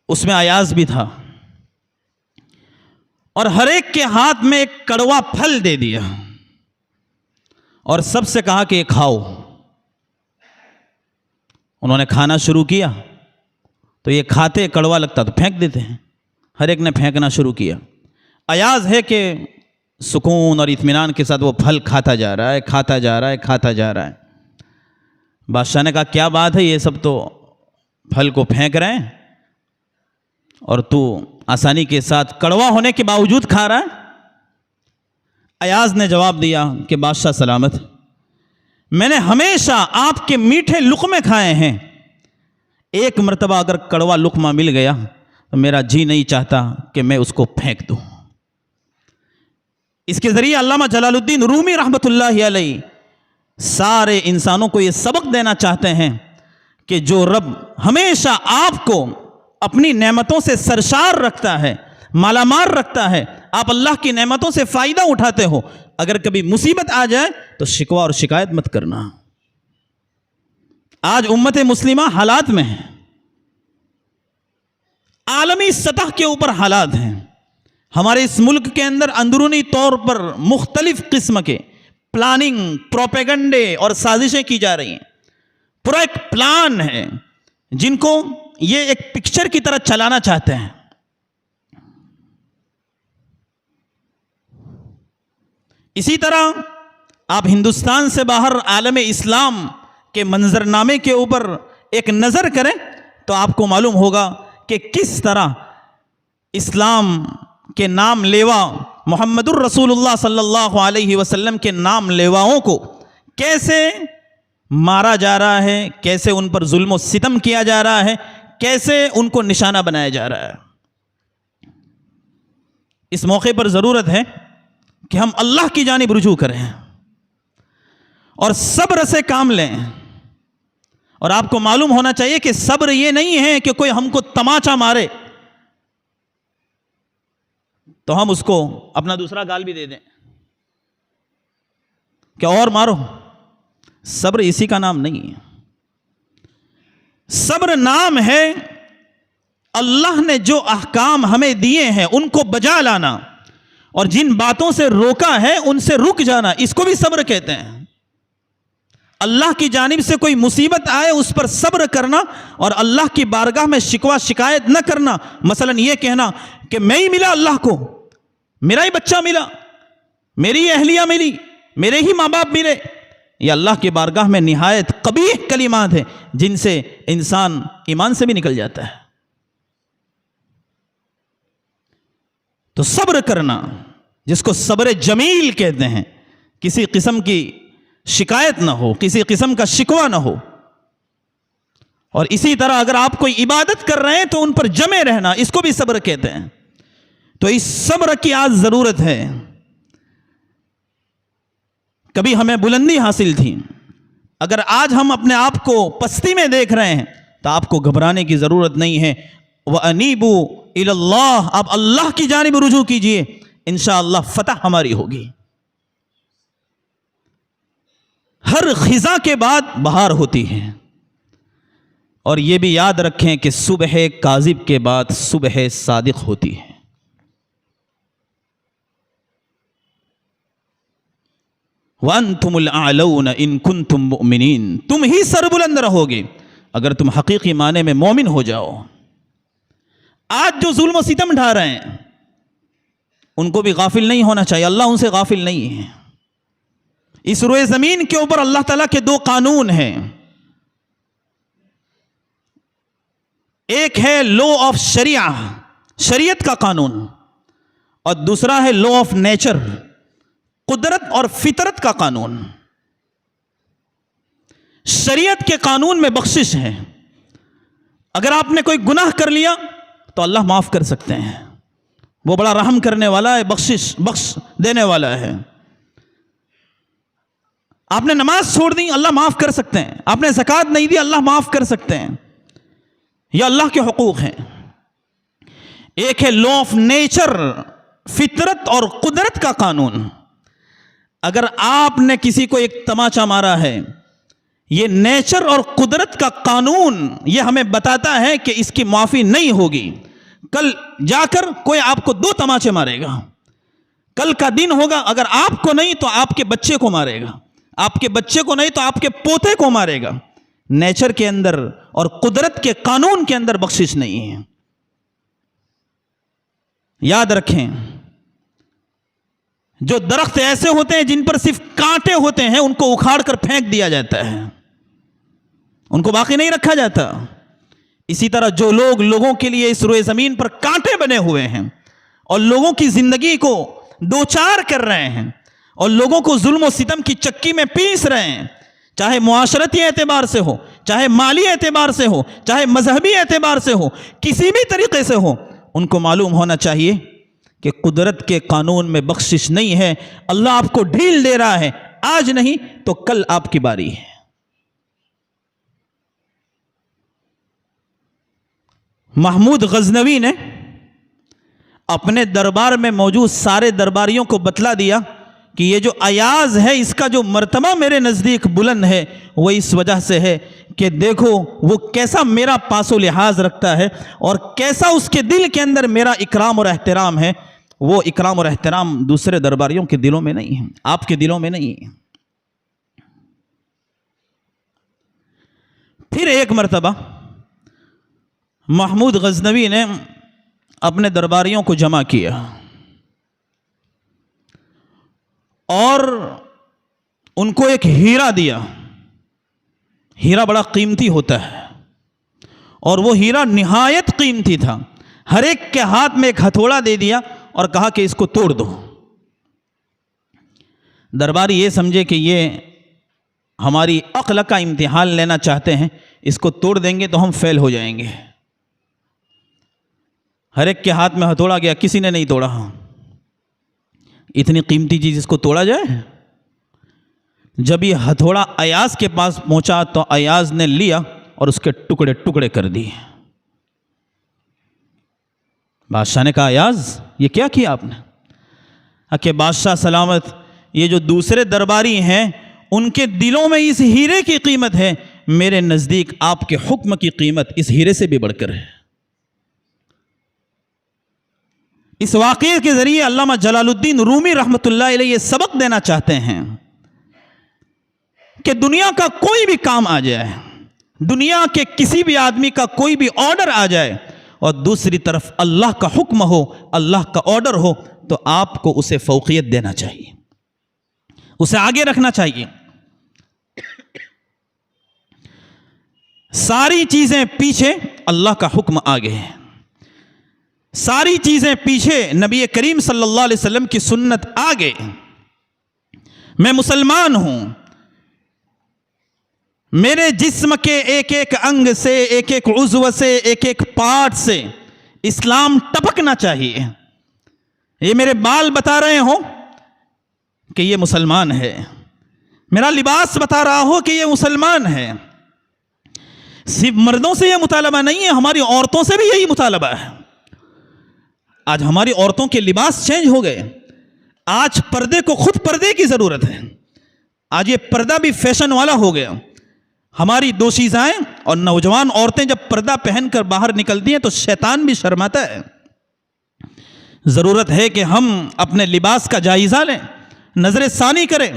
اس میں ایاز بھی تھا, اور ہر ایک کے ہاتھ میں ایک کڑوا پھل دے دیا اور سب سے کہا کہ یہ کھاؤ. انہوں نے کھانا شروع کیا تو یہ کھاتے کڑوا لگتا تو پھینک دیتے ہیں. ہر ایک نے پھینکنا شروع کیا. ایاز ہے کہ سکون اور اطمینان کے ساتھ وہ پھل کھاتا جا رہا ہے. بادشاہ نے کہا کیا بات ہے, یہ سب تو پھل کو پھینک رہے ہیں اور تو آسانی کے ساتھ کڑوا ہونے کے باوجود کھا رہا ہے. ایاز نے جواب دیا کہ بادشاہ سلامت, میں نے ہمیشہ آپ کے میٹھے لقمے کھائے ہیں, ایک مرتبہ اگر کڑوا لقمہ مل گیا تو میرا جی نہیں چاہتا کہ میں اس کو پھینک دوں. اس کے ذریعے علامہ جلال الدین رومی رحمۃ اللہ علیہ سارے انسانوں کو یہ سبق دینا چاہتے ہیں کہ جو رب ہمیشہ آپ کو اپنی نعمتوں سے سرشار رکھتا ہے, مالا مال رکھتا ہے, آپ اللہ کی نعمتوں سے فائدہ اٹھاتے ہو, اگر کبھی مصیبت آ جائے تو شکوہ اور شکایت مت کرنا. آج امت مسلمہ حالات میں ہے, عالمی سطح کے اوپر حالات ہیں. ہمارے اس ملک کے اندر اندرونی طور پر مختلف قسم کے پلاننگ, پروپیگنڈے اور سازشیں کی جا رہی ہیں. پورا ایک پلان ہے جن کو یہ ایک پکچر کی طرح چلانا چاہتے ہیں. اسی طرح آپ ہندوستان سے باہر عالم اسلام کے منظرنامے کے اوپر ایک نظر کریں تو آپ کو معلوم ہوگا کہ کس طرح اسلام کے نام لیوا محمد الرسول اللہ صلی اللہ علیہ وسلم کے نام لیواؤں کو کیسے مارا جا رہا ہے, کیسے ان پر ظلم و ستم کیا جا رہا ہے, کیسے ان کو نشانہ بنایا جا رہا ہے. اس موقع پر ضرورت ہے کہ ہم اللہ کی جانب رجوع کریں اور صبر سے کام لیں. اور آپ کو معلوم ہونا چاہیے کہ صبر یہ نہیں ہے کہ کوئی ہم کو تماچا مارے تو ہم اس کو اپنا دوسرا گال بھی دے دیں کہ اور مارو. صبر اسی کا نام نہیں ہے. صبر نام ہے اللہ نے جو احکام ہمیں دیے ہیں ان کو بجا لانا, اور جن باتوں سے روکا ہے ان سے رک جانا, اس کو بھی صبر کہتے ہیں. اللہ کی جانب سے کوئی مصیبت آئے اس پر صبر کرنا اور اللہ کی بارگاہ میں شکوہ شکایت نہ کرنا. مثلا یہ کہنا کہ میں ہی ملا اللہ کو, میرا ہی بچہ ملا, میری ہی اہلیہ ملی, میرے ہی ماں باپ ملے, یہ اللہ کی بارگاہ میں نہایت قبیح کلمات ہیں جن سے انسان ایمان سے بھی نکل جاتا ہے. تو صبر کرنا جس کو صبر جمیل کہتے ہیں, کسی قسم کی شکایت نہ ہو, کسی قسم کا شکوہ نہ ہو. اور اسی طرح اگر آپ کوئی عبادت کر رہے ہیں تو ان پر جمے رہنا, اس کو بھی صبر کہتے ہیں. تو اس صبر کی آج ضرورت ہے. کبھی ہمیں بلندی حاصل تھی, اگر آج ہم اپنے آپ کو پستی میں دیکھ رہے ہیں تو آپ کو گھبرانے کی ضرورت نہیں ہے. وَأَنِيبُوا الی اللہ، آپ اللہ کی جانب رجوع کیجئے، انشاءاللہ فتح ہماری ہوگی۔ ہر خزاں کے بعد بہار ہوتی ہے، اور یہ بھی یاد رکھیں کہ صبح کاذب کے بعد صبح صادق ہوتی ہے۔ وَأَنْتُمُ الْأَعْلَوْنَ إِن كُنتُم مُؤْمِنِينَ، تم ہی سربلند رہو گے اگر تم حقیقی معنی میں مومن ہو جاؤ۔ آج جو ظلم و ستم ڈھا رہے ہیں ان کو بھی غافل نہیں ہونا چاہیے، اللہ ان سے غافل نہیں ہے۔ اس روئے زمین کے اوپر اللہ تعالیٰ کے دو قانون ہیں، ایک ہے لا آف شریعہ، شریعت کا قانون، اور دوسرا ہے لا آف نیچر، قدرت اور فطرت کا قانون۔ شریعت کے قانون میں بخشش ہے، اگر آپ نے کوئی گناہ کر لیا تو اللہ معاف کر سکتے ہیں، وہ بڑا رحم کرنے والا ہے، بخش دینے والا ہے۔ آپ نے نماز چھوڑ دی، اللہ معاف کر سکتے ہیں، آپ نے زکوٰۃ نہیں دی، اللہ معاف کر سکتے ہیں، یہ اللہ کے حقوق ہیں۔ ایک ہے لا آف نیچر، فطرت اور قدرت کا قانون۔ اگر آپ نے کسی کو ایک تماچا مارا ہے، یہ نیچر اور قدرت کا قانون یہ ہمیں بتاتا ہے کہ اس کی معافی نہیں ہوگی۔ کل جا کر کوئی آپ کو 2 تماچے مارے گا، کل کا دن ہوگا، اگر آپ کو نہیں تو آپ کے بچے کو مارے گا، آپ کے بچے کو نہیں تو آپ کے پوتے کو مارے گا۔ نیچر کے اندر اور قدرت کے قانون کے اندر بخشش نہیں ہے۔ یاد رکھیں، جو درخت ایسے ہوتے ہیں جن پر صرف کانٹے ہوتے ہیں ان کو اکھاڑ کر پھینک دیا جاتا ہے، ان کو باقی نہیں رکھا جاتا۔ اسی طرح جو لوگوں کے لیے اس روئے زمین پر کانٹے بنے ہوئے ہیں اور لوگوں کی زندگی کو دوچار کر رہے ہیں اور لوگوں کو ظلم و ستم کی چکی میں پیس رہے ہیں، چاہے معاشرتی اعتبار سے ہو، چاہے مالی اعتبار سے ہو، چاہے مذہبی اعتبار سے ہو، کسی بھی طریقے سے ہو، ان کو معلوم ہونا چاہیے کہ قدرت کے قانون میں بخشش نہیں ہے۔ اللہ آپ کو ڈھیل دے رہا ہے، آج نہیں تو کل آپ کی باری ہے۔ محمود غزنوی نے اپنے دربار میں موجود سارے درباریوں کو بتلا دیا کہ یہ جو ایاز ہے اس کا جو مرتبہ میرے نزدیک بلند ہے وہ اس وجہ سے ہے کہ دیکھو وہ کیسا میرا پاس و لحاظ رکھتا ہے اور کیسا اس کے دل کے اندر میرا اکرام اور احترام ہے۔ وہ اکرام اور احترام دوسرے درباریوں کے دلوں میں نہیں ہے، آپ کے دلوں میں نہیں ہے۔ پھر ایک مرتبہ محمود غزنوی نے اپنے درباریوں کو جمع کیا اور ان کو ایک ہیرا دیا۔ ہیرا بڑا قیمتی ہوتا ہے اور وہ ہیرا نہایت قیمتی تھا۔ ہر ایک کے ہاتھ میں ایک ہتھوڑا دے دیا اور کہا کہ اس کو توڑ دو۔ درباری یہ سمجھے کہ یہ ہماری عقل کا امتحان لینا چاہتے ہیں، اس کو توڑ دیں گے تو ہم فیل ہو جائیں گے۔ ہر ایک کے ہاتھ میں ہتھوڑا گیا، کسی نے نہیں توڑا۔ اتنی قیمتی چیز اس کو توڑا جائے؟ جب یہ ہتھوڑا ایاز کے پاس پہنچا تو ایاز نے لیا اور اس کے ٹکڑے ٹکڑے کر دیے۔ بادشاہ نے کہا ایاز یہ کیا کیا آپ نے؟ کہ بادشاہ سلامت، یہ جو دوسرے درباری ہیں ان کے دلوں میں اس ہیرے کی قیمت ہے، میرے نزدیک آپ کے حکم کی قیمت اس ہیرے سے بھی بڑھ کر ہے۔ اس واقعے کے ذریعے علامہ جلال الدین رومی رحمۃ اللہ علیہ یہ سبق دینا چاہتے ہیں کہ دنیا کا کوئی بھی کام آ جائے، دنیا کے کسی بھی آدمی کا کوئی بھی آرڈر آ جائے اور دوسری طرف اللہ کا حکم ہو، اللہ کا آرڈر ہو، تو آپ کو اسے فوقیت دینا چاہیے، اسے آگے رکھنا چاہیے۔ ساری چیزیں پیچھے، اللہ کا حکم آگے ہے۔ ساری چیزیں پیچھے، نبی کریم صلی اللہ علیہ وسلم کی سنت آگے۔ میں مسلمان ہوں، میرے جسم کے ایک ایک انگ سے، ایک ایک عضو سے، ایک ایک پارٹ سے اسلام ٹپکنا چاہیے۔ یہ میرے بال بتا رہے ہوں کہ یہ مسلمان ہے، میرا لباس بتا رہا ہو کہ یہ مسلمان ہے۔ صرف مردوں سے یہ مطالبہ نہیں ہے، ہماری عورتوں سے بھی یہی مطالبہ ہے۔ آج ہماری عورتوں کے لباس چینج ہو گئے. آج پردے کو خود پردے کی ضرورت ہے. آج یہ پردہ بھی فیشن والا ہو گیا. ہماری دوشیزائیں اور نوجوان عورتیں جب پردہ پہن کر باہر نکلتی ہیں تو شیطان بھی شرماتا ہے. ضرورت ہے کہ ہم اپنے لباس کا جائزہ لیں, نظر ثانی کریں.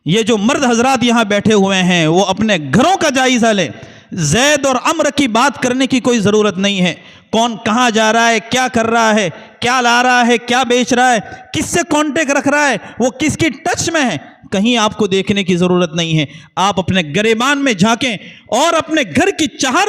یہ جو مرد حضرات یہاں بیٹھے ہوئے ہیں وہ اپنے گھروں کا جائزہ لیں. زید اور عمر کی بات کرنے کی کوئی ضرورت نہیں ہے. کون کہاں جا رہا ہے, کیا کر رہا ہے, کیا لا رہا ہے, کیا بیچ رہا ہے, کس سے کانٹیکٹ رکھ رہا ہے, وہ کس کی ٹچ میں ہے, کہیں آپ کو دیکھنے کی ضرورت نہیں ہے. آپ اپنے گریبان میں جھانکیں اور اپنے گھر کی چہار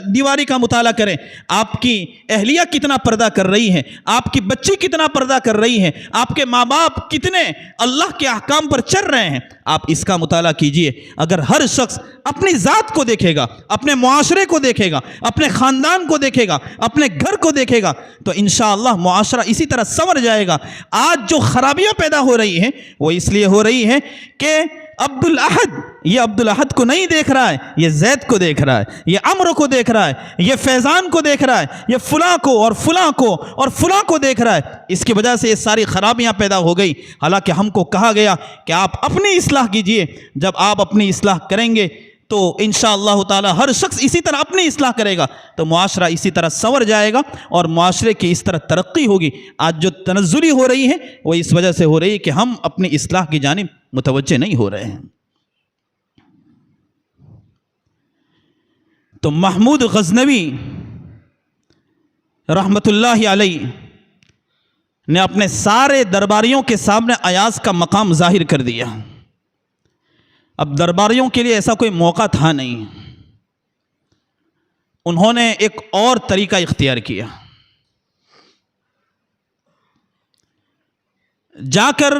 دیواری کا مطالعہ کریں. آپ کی اہلیہ کتنا پردہ کر رہی ہے, آپ کی بچی کتنا پردہ کر رہی ہے, آپ کے ماں باپ کتنے اللہ کے احکام پر چل رہے ہیں, آپ اس کا مطالعہ کیجئے. اگر ہر شخص اپنی ذات کو دیکھے گا, اپنے معاشرے کو دیکھے گا, اپنے خاندان کو دیکھے گا, اپنے گھر کو دیکھے گا, تو انشاءاللہ معاشرہ اسی طرح سنور جائے گا. آج جو خرابیاں پیدا ہو رہی ہیں وہ اس لیے ہو رہی ہیں کہ عبد الاحد یہ عبد الاحد کو نہیں دیکھ رہا ہے, یہ زید کو دیکھ رہا ہے, یہ عمر کو دیکھ رہا ہے, یہ فیضان کو دیکھ رہا ہے, یہ فلاں کو اور فلاں کو اور فلاں کو دیکھ رہا ہے. اس کی وجہ سے یہ ساری خرابیاں پیدا ہو گئی. حالانکہ ہم کو کہا گیا کہ آپ اپنی اصلاح کیجئے. جب آپ اپنی اصلاح کریں گے تو انشاءاللہ تعالی ہر شخص اسی طرح اپنی اصلاح کرے گا تو معاشرہ اسی طرح سنور جائے گا اور معاشرے کی اس طرح ترقی ہوگی. آج جو تنزلی ہو رہی ہے وہ اس وجہ سے ہو رہی ہے کہ ہم اپنی اصلاح کی جانب متوجہ نہیں ہو رہے ہیں. تو محمود غزنوی رحمت اللہ علیہ نے اپنے سارے درباریوں کے سامنے ایاز کا مقام ظاہر کر دیا. اب درباریوں کے لیے ایسا کوئی موقع تھا نہیں. انہوں نے ایک اور طریقہ اختیار کیا. جا کر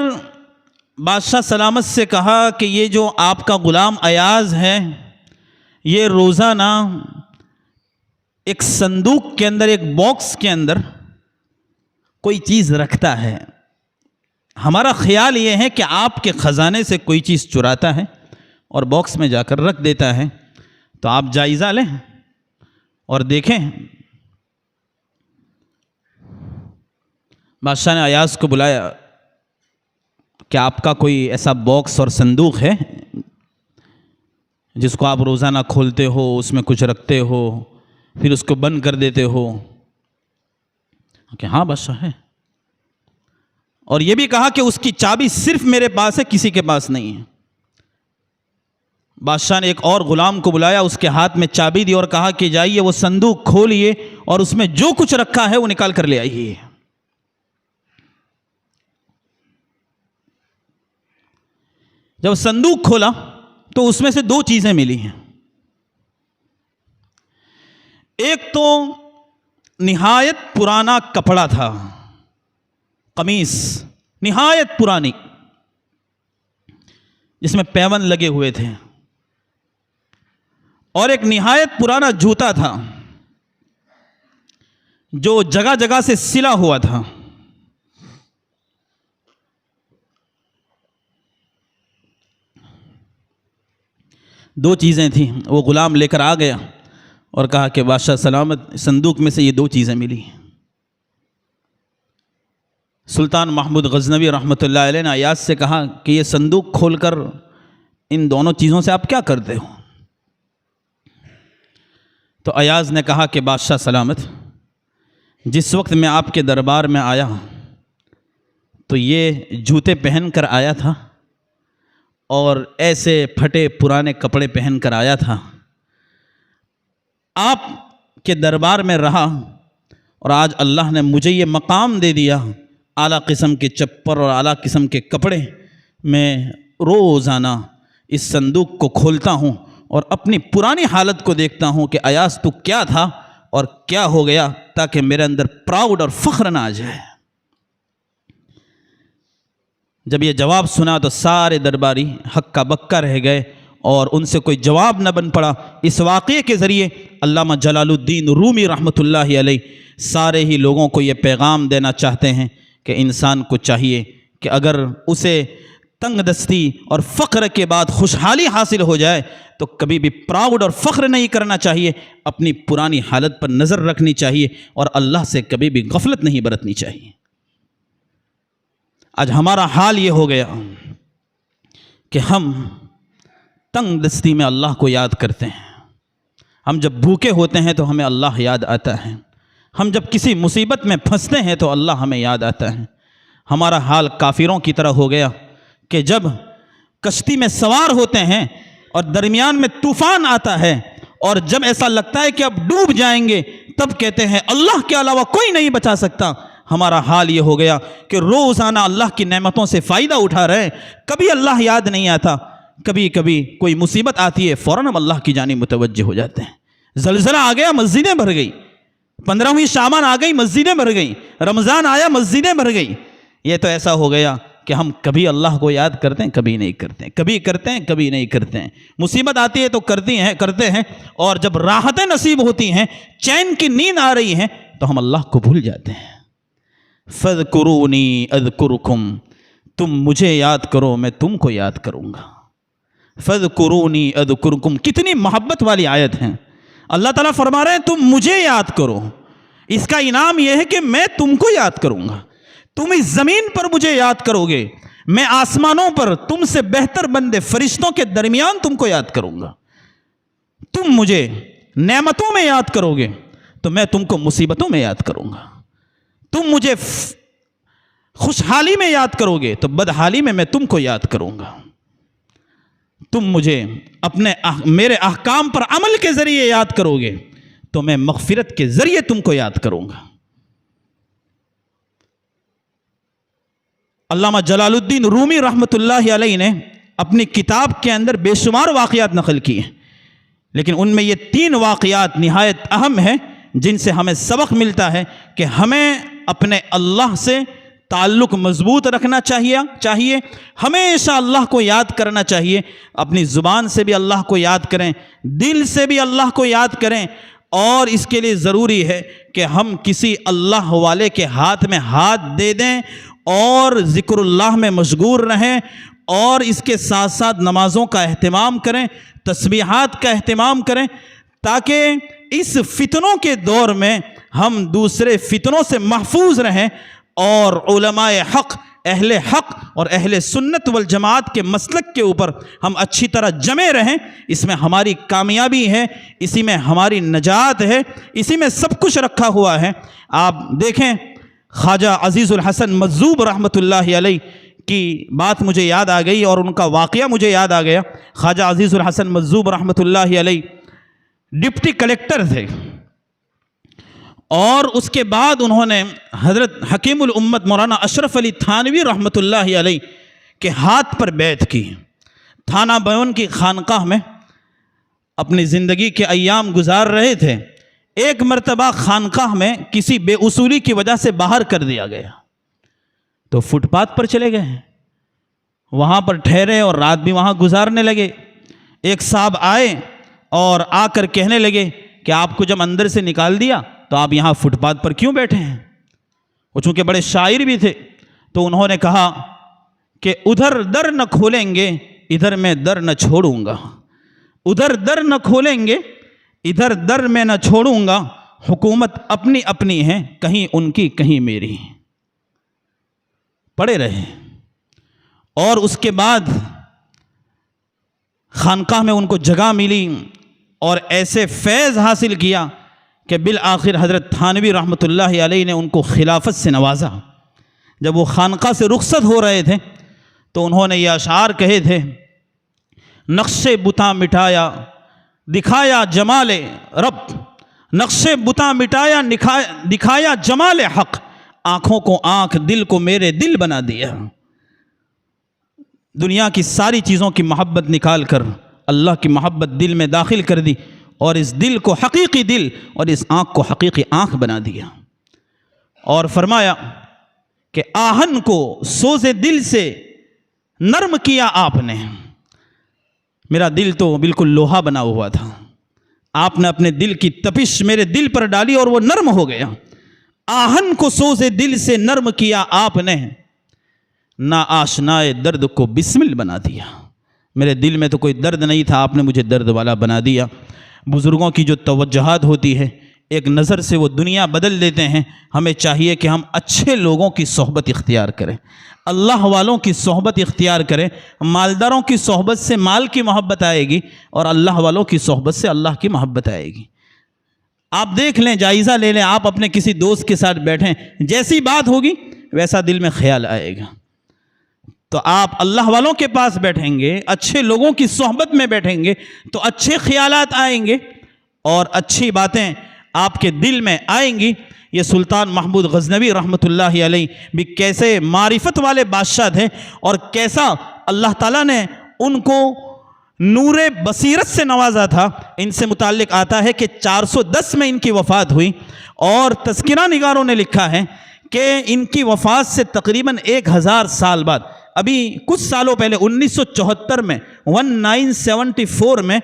بادشاہ سلامت سے کہا کہ یہ جو آپ کا غلام ایاز ہے یہ روزانہ ایک صندوق کے اندر, ایک باکس کے اندر کوئی چیز رکھتا ہے. ہمارا خیال یہ ہے کہ آپ کے خزانے سے کوئی چیز چراتا ہے اور باکس میں جا کر رکھ دیتا ہے. تو آپ جائزہ لیں اور دیکھیں. بادشاہ نے ایاز کو بلایا کہ آپ کا کوئی ایسا باکس اور صندوق ہے جس کو آپ روزانہ کھولتے ہو, اس میں کچھ رکھتے ہو, پھر اس کو بند کر دیتے ہو؟ کہ ہاں بادشاہ ہے. اور یہ بھی کہا کہ اس کی چابی صرف میرے پاس ہے, کسی کے پاس نہیں ہے. بادشاہ نے ایک اور غلام کو بلایا, اس کے ہاتھ میں چابی دی اور کہا کہ جائیے وہ صندوق کھولیے اور اس میں جو کچھ رکھا ہے وہ نکال کر لے آئیے. جب صندوق کھولا تو اس میں سے دو چیزیں ملی ہیں. ایک تو نہایت پرانا کپڑا تھا, قمیص نہایت پرانی جس میں پیون لگے ہوئے تھے, اور ایک نہایت پرانا جوتا تھا جو جگہ جگہ سے سلا ہوا تھا. دو چیزیں تھیں. وہ غلام لے کر آ گیا اور کہا کہ بادشاہ سلامت, صندوق میں سے یہ دو چیزیں ملی. سلطان محمود غزنوی رحمۃ اللہ علیہ نے ایاز سے کہا کہ یہ صندوق کھول کر ان دونوں چیزوں سے آپ کیا کرتے ہو؟ تو ایاز نے کہا کہ بادشاہ سلامت, جس وقت میں آپ کے دربار میں آیا تو یہ جوتے پہن کر آیا تھا اور ایسے پھٹے پرانے کپڑے پہن کر آیا تھا. آپ کے دربار میں رہا اور آج اللہ نے مجھے یہ مقام دے دیا, اعلیٰ قسم کے چپر اور اعلیٰ قسم کے کپڑے. میں روزانہ اس صندوق کو کھولتا ہوں اور اپنی پرانی حالت کو دیکھتا ہوں کہ ایاز تو کیا تھا اور کیا ہو گیا, تاکہ میرے اندر پراؤڈ اور فخر نہ آ جائے. جب یہ جواب سنا تو سارے درباری ہکا بکا رہ گئے اور ان سے کوئی جواب نہ بن پڑا. اس واقعے کے ذریعے علامہ جلال الدین رومی رحمۃ اللہ علیہ سارے ہی لوگوں کو یہ پیغام دینا چاہتے ہیں کہ انسان کو چاہیے کہ اگر اسے تنگ دستی اور فقر کے بعد خوشحالی حاصل ہو جائے تو تو کبھی بھی پراؤڈ اور فخر نہیں کرنا چاہیے، اپنی پرانی حالت پر نظر رکھنی چاہیے اور اللہ سے کبھی بھی غفلت نہیں برتنی چاہیے۔ آج ہمارا حال یہ ہو گیا کہ ہم تنگ دستی میں اللہ کو یاد کرتے ہیں، ہم جب بھوکے ہوتے ہیں تو ہمیں اللہ یاد آتا ہے، ہم جب کسی مصیبت میں پھنستے ہیں تو اللہ ہمیں یاد آتا ہے۔ ہمارا حال کافروں کی طرح ہو گیا کہ جب کشتی میں سوار ہوتے ہیں اور درمیان میں طوفان آتا ہے اور جب ایسا لگتا ہے کہ اب ڈوب جائیں گے، تب کہتے ہیں اللہ کے علاوہ کوئی نہیں بچا سکتا۔ ہمارا حال یہ ہو گیا کہ روزانہ اللہ کی نعمتوں سے فائدہ اٹھا رہے ہیں، کبھی اللہ یاد نہیں آتا، کبھی کبھی کوئی مصیبت آتی ہے فوراً ہم اللہ کی جانب متوجہ ہو جاتے ہیں۔ زلزلہ آ گیا مسجدیں بھر گئی، 15ویں شعبان آ گئی مسجدیں بھر گئی، رمضان آیا مسجدیں بھر گئی۔ یہ تو ایسا ہو گیا کہ ہم کبھی اللہ کو یاد کرتے ہیں کبھی نہیں کرتے ہیں، کبھی کرتے ہیں کبھی نہیں کرتے ہیں۔ مصیبت آتی ہے تو کرتے ہیں، اور جب راحتیں نصیب ہوتی ہیں، چین کی نیند آ رہی ہے تو ہم اللہ کو بھول جاتے ہیں۔ فَاذْكُرُونِي أَذْكُرْكُمْ، تم مجھے یاد کرو میں تم کو یاد کروں گا۔ فَاذْكُرُونِي أَذْكُرْكُمْ، کتنی محبت والی آیت ہے۔ اللہ تعالیٰ فرما رہے ہیں تم مجھے یاد کرو، اس کا انعام یہ ہے کہ میں تم کو یاد کروں گا۔ تم اس زمین پر مجھے یاد کرو گے، میں آسمانوں پر تم سے بہتر بندے فرشتوں کے درمیان تم کو یاد کروں گا۔ تم مجھے نعمتوں میں یاد کرو گے تو میں تم کو مصیبتوں میں یاد کروں گا۔ تم مجھے خوشحالی میں یاد کرو گے تو بدحالی میں تم کو یاد کروں گا۔ تم مجھے میرے احکام پر عمل کے ذریعے یاد کرو گے تو میں مغفرت کے ذریعے تم کو یاد کروں گا۔ علامہ جلال الدین رومی رحمۃ اللہ علیہ نے اپنی کتاب کے اندر بے شمار واقعات نقل کیے ہیں، لیکن ان میں یہ 3 واقعات نہایت اہم ہیں جن سے ہمیں سبق ملتا ہے کہ ہمیں اپنے اللہ سے تعلق مضبوط رکھنا چاہیے، ہمیشہ اللہ کو یاد کرنا چاہیے، اپنی زبان سے بھی اللہ کو یاد کریں، دل سے بھی اللہ کو یاد کریں، اور اس کے لیے ضروری ہے کہ ہم کسی اللہ والے کے ہاتھ میں ہاتھ دے دیں اور ذکر اللہ میں مشغول رہیں، اور اس کے ساتھ ساتھ نمازوں کا اہتمام کریں، تسبیحات کا اہتمام کریں، تاکہ اس فتنوں کے دور میں ہم دوسرے فتنوں سے محفوظ رہیں اور علماء حق، اہل حق اور اہل سنت والجماعت کے مسلک کے اوپر ہم اچھی طرح جمے رہیں۔ اس میں ہماری کامیابی ہے، اسی میں ہماری نجات ہے، اسی میں سب کچھ رکھا ہوا ہے۔ آپ دیکھیں خواجہ عزیز الحسن مجذوب رحمۃ اللہ علیہ کی بات مجھے یاد آ گئی اور ان کا واقعہ مجھے یاد آ گیا۔ خواجہ عزیز الحسن مجذوب رحمۃ اللہ علیہ ڈپٹی کلیکٹر تھے، اور اس کے بعد انہوں نے حضرت حکیم الامت مولانا اشرف علی تھانوی رحمۃ اللہ علیہ کے ہاتھ پر بیعت کی۔ تھانہ بیون کی خانقاہ میں اپنی زندگی کے ایام گزار رہے تھے، ایک مرتبہ خانقاہ میں کسی بے اصولی کی وجہ سے باہر کر دیا گیا، تو فٹ پاتھ پر چلے گئے، وہاں پر ٹھہرے اور رات بھی وہاں گزارنے لگے۔ ایک صاحب آئے اور آ کر کہنے لگے کہ آپ کو جب اندر سے نکال دیا تو آپ یہاں فٹ پاتھ پر کیوں بیٹھے ہیں؟ وہ چونکہ بڑے شاعر بھی تھے تو انہوں نے کہا کہ ادھر در نہ کھولیں گے ادھر میں در نہ چھوڑوں گا، ادھر در نہ کھولیں گے ادھر در میں نہ چھوڑوں گا، حکومت اپنی اپنی ہے کہیں ان کی کہیں میری۔ پڑے رہے، اور اس کے بعد خانقاہ میں ان کو جگہ ملی اور ایسے فیض حاصل کیا کہ بالآخر حضرت تھانوی رحمۃ اللہ علیہ نے ان کو خلافت سے نوازا۔ جب وہ خانقاہ سے رخصت ہو رہے تھے تو انہوں نے یہ اشعار کہے تھے: نقش بتاں مٹایا دکھایا جمال رب، نقش بتاں مٹایا دکھایا جمال حق، آنکھوں کو آنکھ دل کو میرے دل بنا دیا۔ دنیا کی ساری چیزوں کی محبت نکال کر اللہ کی محبت دل میں داخل کر دی، اور اس دل کو حقیقی دل اور اس آنکھ کو حقیقی آنکھ بنا دیا، اور فرمایا کہ آہن کو سوز دل سے نرم کیا آپ نے۔ میرا دل تو بالکل لوہا بنا ہوا تھا، آپ نے اپنے دل کی تپش میرے دل پر ڈالی اور وہ نرم ہو گیا۔ آہن کو سوز دل سے نرم کیا آپ نے، نا آشنائے درد کو بسمل بنا دیا۔ میرے دل میں تو کوئی درد نہیں تھا، آپ نے مجھے درد والا بنا دیا۔ بزرگوں کی جو توجہات ہوتی ہے ایک نظر سے وہ دنیا بدل دیتے ہیں۔ ہمیں چاہیے کہ ہم اچھے لوگوں کی صحبت اختیار کریں، اللہ والوں کی صحبت اختیار کریں۔ مالداروں کی صحبت سے مال کی محبت آئے گی، اور اللہ والوں کی صحبت سے اللہ کی محبت آئے گی۔ آپ دیکھ لیں، جائزہ لے لیں، آپ اپنے کسی دوست کے ساتھ بیٹھیں، جیسی بات ہوگی ویسا دل میں خیال آئے گا۔ تو آپ اللہ والوں کے پاس بیٹھیں گے، اچھے لوگوں کی صحبت میں بیٹھیں گے تو اچھے خیالات آئیں گے اور اچھی باتیں آپ کے دل میں آئیں گی۔ یہ سلطان محمود غزنوی رحمۃ اللہ علیہ بھی کیسے معرفت والے بادشاہ تھے، اور کیسا اللہ تعالیٰ نے ان کو نور بصیرت سے نوازا تھا۔ ان سے متعلق آتا ہے کہ 410 میں ان کی وفات ہوئی، اور تذکرہ نگاروں نے لکھا ہے کہ ان کی وفات سے تقریباً 1000 سال بعد، ابھی کچھ سالوں پہلے 1974 میں 1974 میں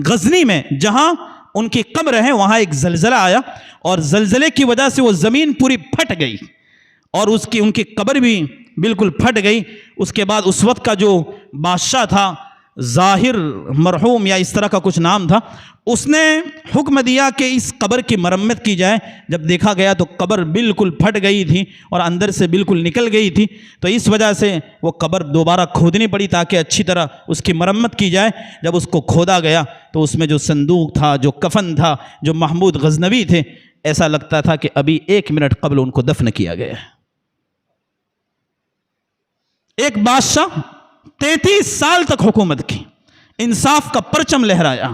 غزنی میں جہاں ان کی قبر ہے وہاں ایک زلزلہ آیا، اور زلزلے کی وجہ سے وہ زمین پوری پھٹ گئی، اور ان کی قبر بھی بالکل پھٹ گئی۔ اس کے بعد اس وقت کا جو بادشاہ تھا، ظاہر مرحوم یا اس طرح کا کچھ نام تھا، اس نے حکم دیا کہ اس قبر کی مرمت کی جائے۔ جب دیکھا گیا تو قبر بالکل پھٹ گئی تھی اور اندر سے بالکل نکل گئی تھی، تو اس وجہ سے وہ قبر دوبارہ کھودنی پڑی تاکہ اچھی طرح اس کی مرمت کی جائے۔ جب اس کو کھودا گیا تو اس میں جو صندوق تھا، جو کفن تھا، جو محمود غزنوی تھے، ایسا لگتا تھا کہ ابھی 1 منٹ قبل ان کو دفن کیا گیا ہے۔ ایک بادشاہ 33 سال تک حکومت کی، انصاف کا پرچم لہرایا،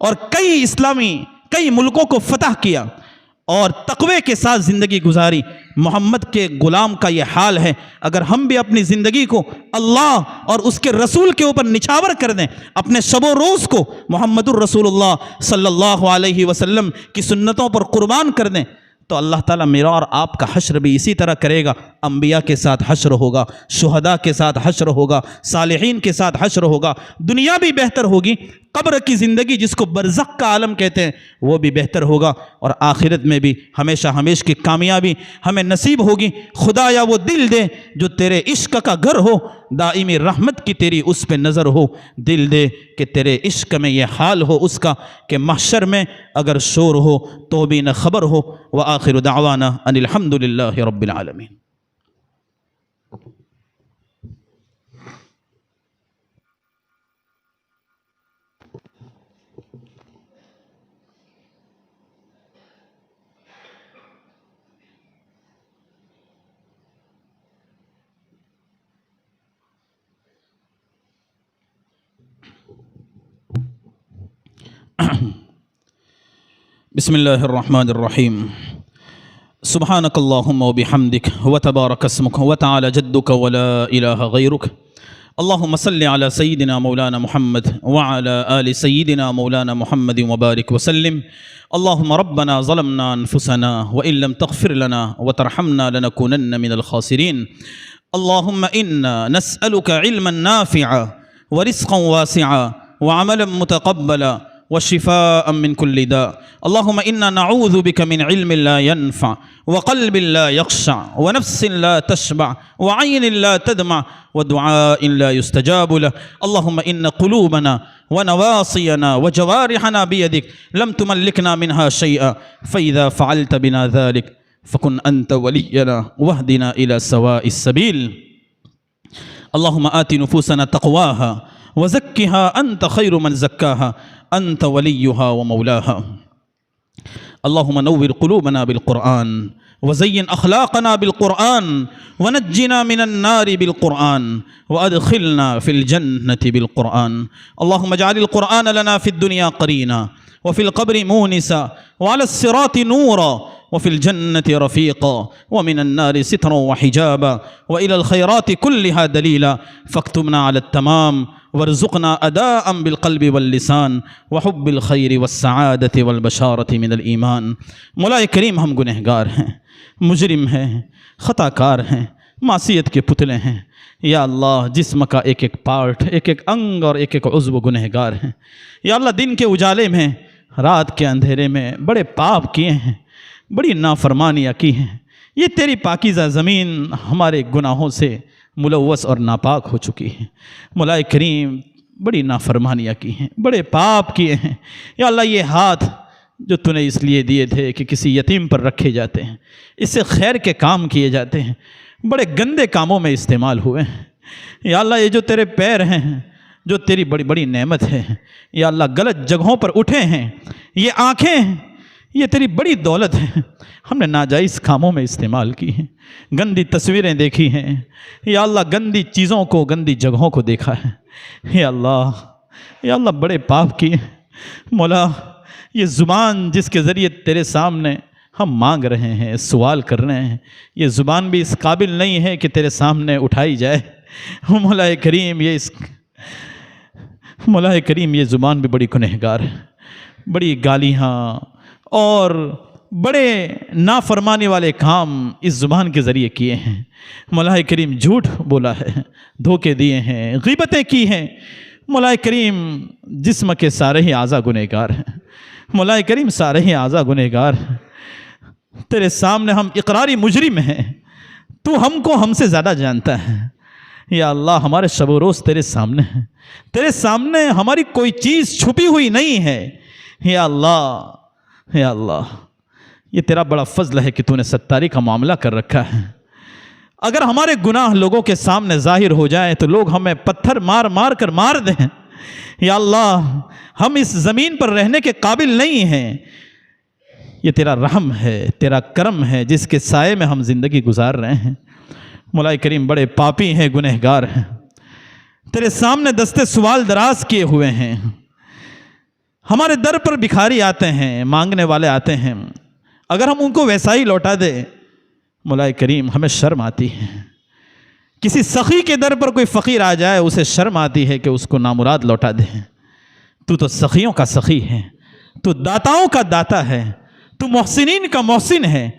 اور کئی ملکوں کو فتح کیا، اور تقوی کے ساتھ زندگی گزاری۔ محمد کے غلام کا یہ حال ہے۔ اگر ہم بھی اپنی زندگی کو اللہ اور اس کے رسول کے اوپر نچھاور کر دیں، اپنے شب و روز کو محمد الرسول اللہ صلی اللہ علیہ وسلم کی سنتوں پر قربان کر دیں، تو اللہ تعالیٰ میرا اور آپ کا حشر بھی اسی طرح کرے گا۔ انبیاء کے ساتھ حشر ہوگا، شہداء کے ساتھ حشر ہوگا، صالحین کے ساتھ حشر ہوگا، دنیا بھی بہتر ہوگی، قبر کی زندگی جس کو برزخ کا عالم کہتے ہیں وہ بھی بہتر ہوگا، اور آخرت میں بھی ہمیشہ ہمیشہ کی کامیابی ہمیں نصیب ہوگی۔ خدا یا وہ دل دے جو تیرے عشق کا گھر ہو، دائمی رحمت کی تیری اس پہ نظر ہو۔ دل دے کہ تیرے عشق میں یہ حال ہو اس کا کہ محشر میں اگر شور ہو تو بھی نہ خبر ہو۔ وآخر دعوانا ان الحمد للہ رب العالمین۔ بسم اللہ الرحمن الرحیم۔ سبحانک اللہم و بحمدک و تبارک اسمک و تعالی جدک و لا الہ غیرک۔ اللہم صلی علی سیدنا مولانا محمد وعلی آل سیدنا مولانا محمد وبارک وسلم۔ اللہم ربنا ظلمنا انفسنا وإن لم تغفر لنا وترحمنا لنکونن من الخاسرین۔ اللہم انا نسألک علما نافعا ورزقا واسعا وعملا متقبلا وشفاء من كل داء۔ اللهم إنا نعوذ بك من علم لا ينفع وقلب لا يخشع ونفس لا تشبع وعين لا تدمع ودعاء لا يستجاب له۔ اللهم إن قلوبنا ونواصينا وجوارحنا بيدك لم تملكنا منها شيئا، فإذا فعلت بنا ذلك فكن أنت ولينا واهدنا إلى سواء السبيل۔ اللهم آت نفوسنا تقواها وزكها أنت خير من زكاها أنت وليها ومولاها۔ اللهم نور قلوبنا بالقرآن وزين أخلاقنا بالقرآن ونجنا من النار بالقرآن وأدخلنا في الجنة بالقرآن۔ اللهم اجعل القرآن لنا في الدنيا قرينا وفي القبر مونسا وعلى الصراط نورا وفي الجنة رفيقا ومن النار سترا وحجابا وإلى الخيرات كلها دليلا، فاكتبنا على التمام وارزقنا أداء بالقلب واللسان وحب الخير والسعادة والبشارة من الإيمان۔ مولا کریم، ہم گنہگار ہیں، مجرم ہیں، خطا کار ہیں، معصیت کے پتلے ہیں۔ یا اللہ، جسم کا ایک ایک پارٹ، ایک ایک انگ اور ایک ایک عضو گنہگار ہیں۔ یا اللہ، دن کے اجالے میں، رات کے اندھیرے میں بڑے پاپ کیے ہیں، بڑی نافرمانیاں کی ہیں۔ یہ تیری پاکیزہ زمین ہمارے گناہوں سے ملوث اور ناپاک ہو چکی ہے۔ مولا کریم، بڑی نافرمانیاں کی ہیں، بڑے پاپ کیے ہیں۔ یا اللہ یہ ہاتھ جو تو نے اس لیے دیے تھے کہ کسی یتیم پر رکھے جاتے ہیں، اس سے خیر کے کام کیے جاتے ہیں، بڑے گندے کاموں میں استعمال ہوئے ہیں۔ یا اللہ یہ جو تیرے پیر ہیں، جو تیری بڑی بڑی نعمت ہے، یا اللہ غلط جگہوں پر اٹھے ہیں، یہ آنکھیں ہیں، یہ تیری بڑی دولت ہے، ہم نے ناجائز کاموں میں استعمال کی ہیں، گندی تصویریں دیکھی ہیں، یا اللہ گندی چیزوں کو، گندی جگہوں کو دیکھا ہے۔ یا اللہ بڑے پاپ کیے۔ مولا یہ زبان جس کے ذریعے تیرے سامنے ہم مانگ رہے ہیں، سوال کر رہے ہیں، یہ زبان بھی اس قابل نہیں ہے کہ تیرے سامنے اٹھائی جائے۔ مولا کریم یہ زبان بھی بڑی گنہگار ہے، بڑی گالیاں اور بڑے نافرمانی والے کام اس زبان کے ذریعے کیے ہیں۔ مولا کریم جھوٹ بولا ہے، دھوکے دیے ہیں، غیبتیں کی ہیں۔ مولا کریم جسم کے سارے ہی اعضاء گنہگار ہیں۔ مولا کریم سارے ہی اعضاء گنہگار ہیں۔ تیرے سامنے ہم اقراری مجرم ہیں، تو ہم کو ہم سے زیادہ جانتا ہے۔ یا اللہ ہمارے شب و روز تیرے سامنے ہیں، تیرے سامنے ہماری کوئی چیز چھپی ہوئی نہیں ہے۔ یا اللہ یہ تیرا بڑا فضل ہے کہ تو نے ستاری کا معاملہ کر رکھا ہے۔ اگر ہمارے گناہ لوگوں کے سامنے ظاہر ہو جائیں تو لوگ ہمیں پتھر مار مار کر مار دیں۔ یا اللہ ہم اس زمین پر رہنے کے قابل نہیں ہیں۔ یہ تیرا رحم ہے، تیرا کرم ہے، جس کے سائے میں ہم زندگی گزار رہے ہیں۔ مولا کریم بڑے پاپی ہیں، گنہگار ہیں، تیرے سامنے دستے سوال دراز کیے ہوئے ہیں۔ ہمارے در پر بھکاری آتے ہیں، مانگنے والے آتے ہیں، اگر ہم ان کو ویسا ہی لوٹا دیں مولا کریم ہمیں شرم آتی ہے۔ کسی سخی کے در پر کوئی فقیر آ جائے اسے شرم آتی ہے کہ اس کو نامراد لوٹا دے۔ تو سخیوں کا سخی ہے، تو داتاؤں کا داتا ہے، تو محسنین کا محسن ہے،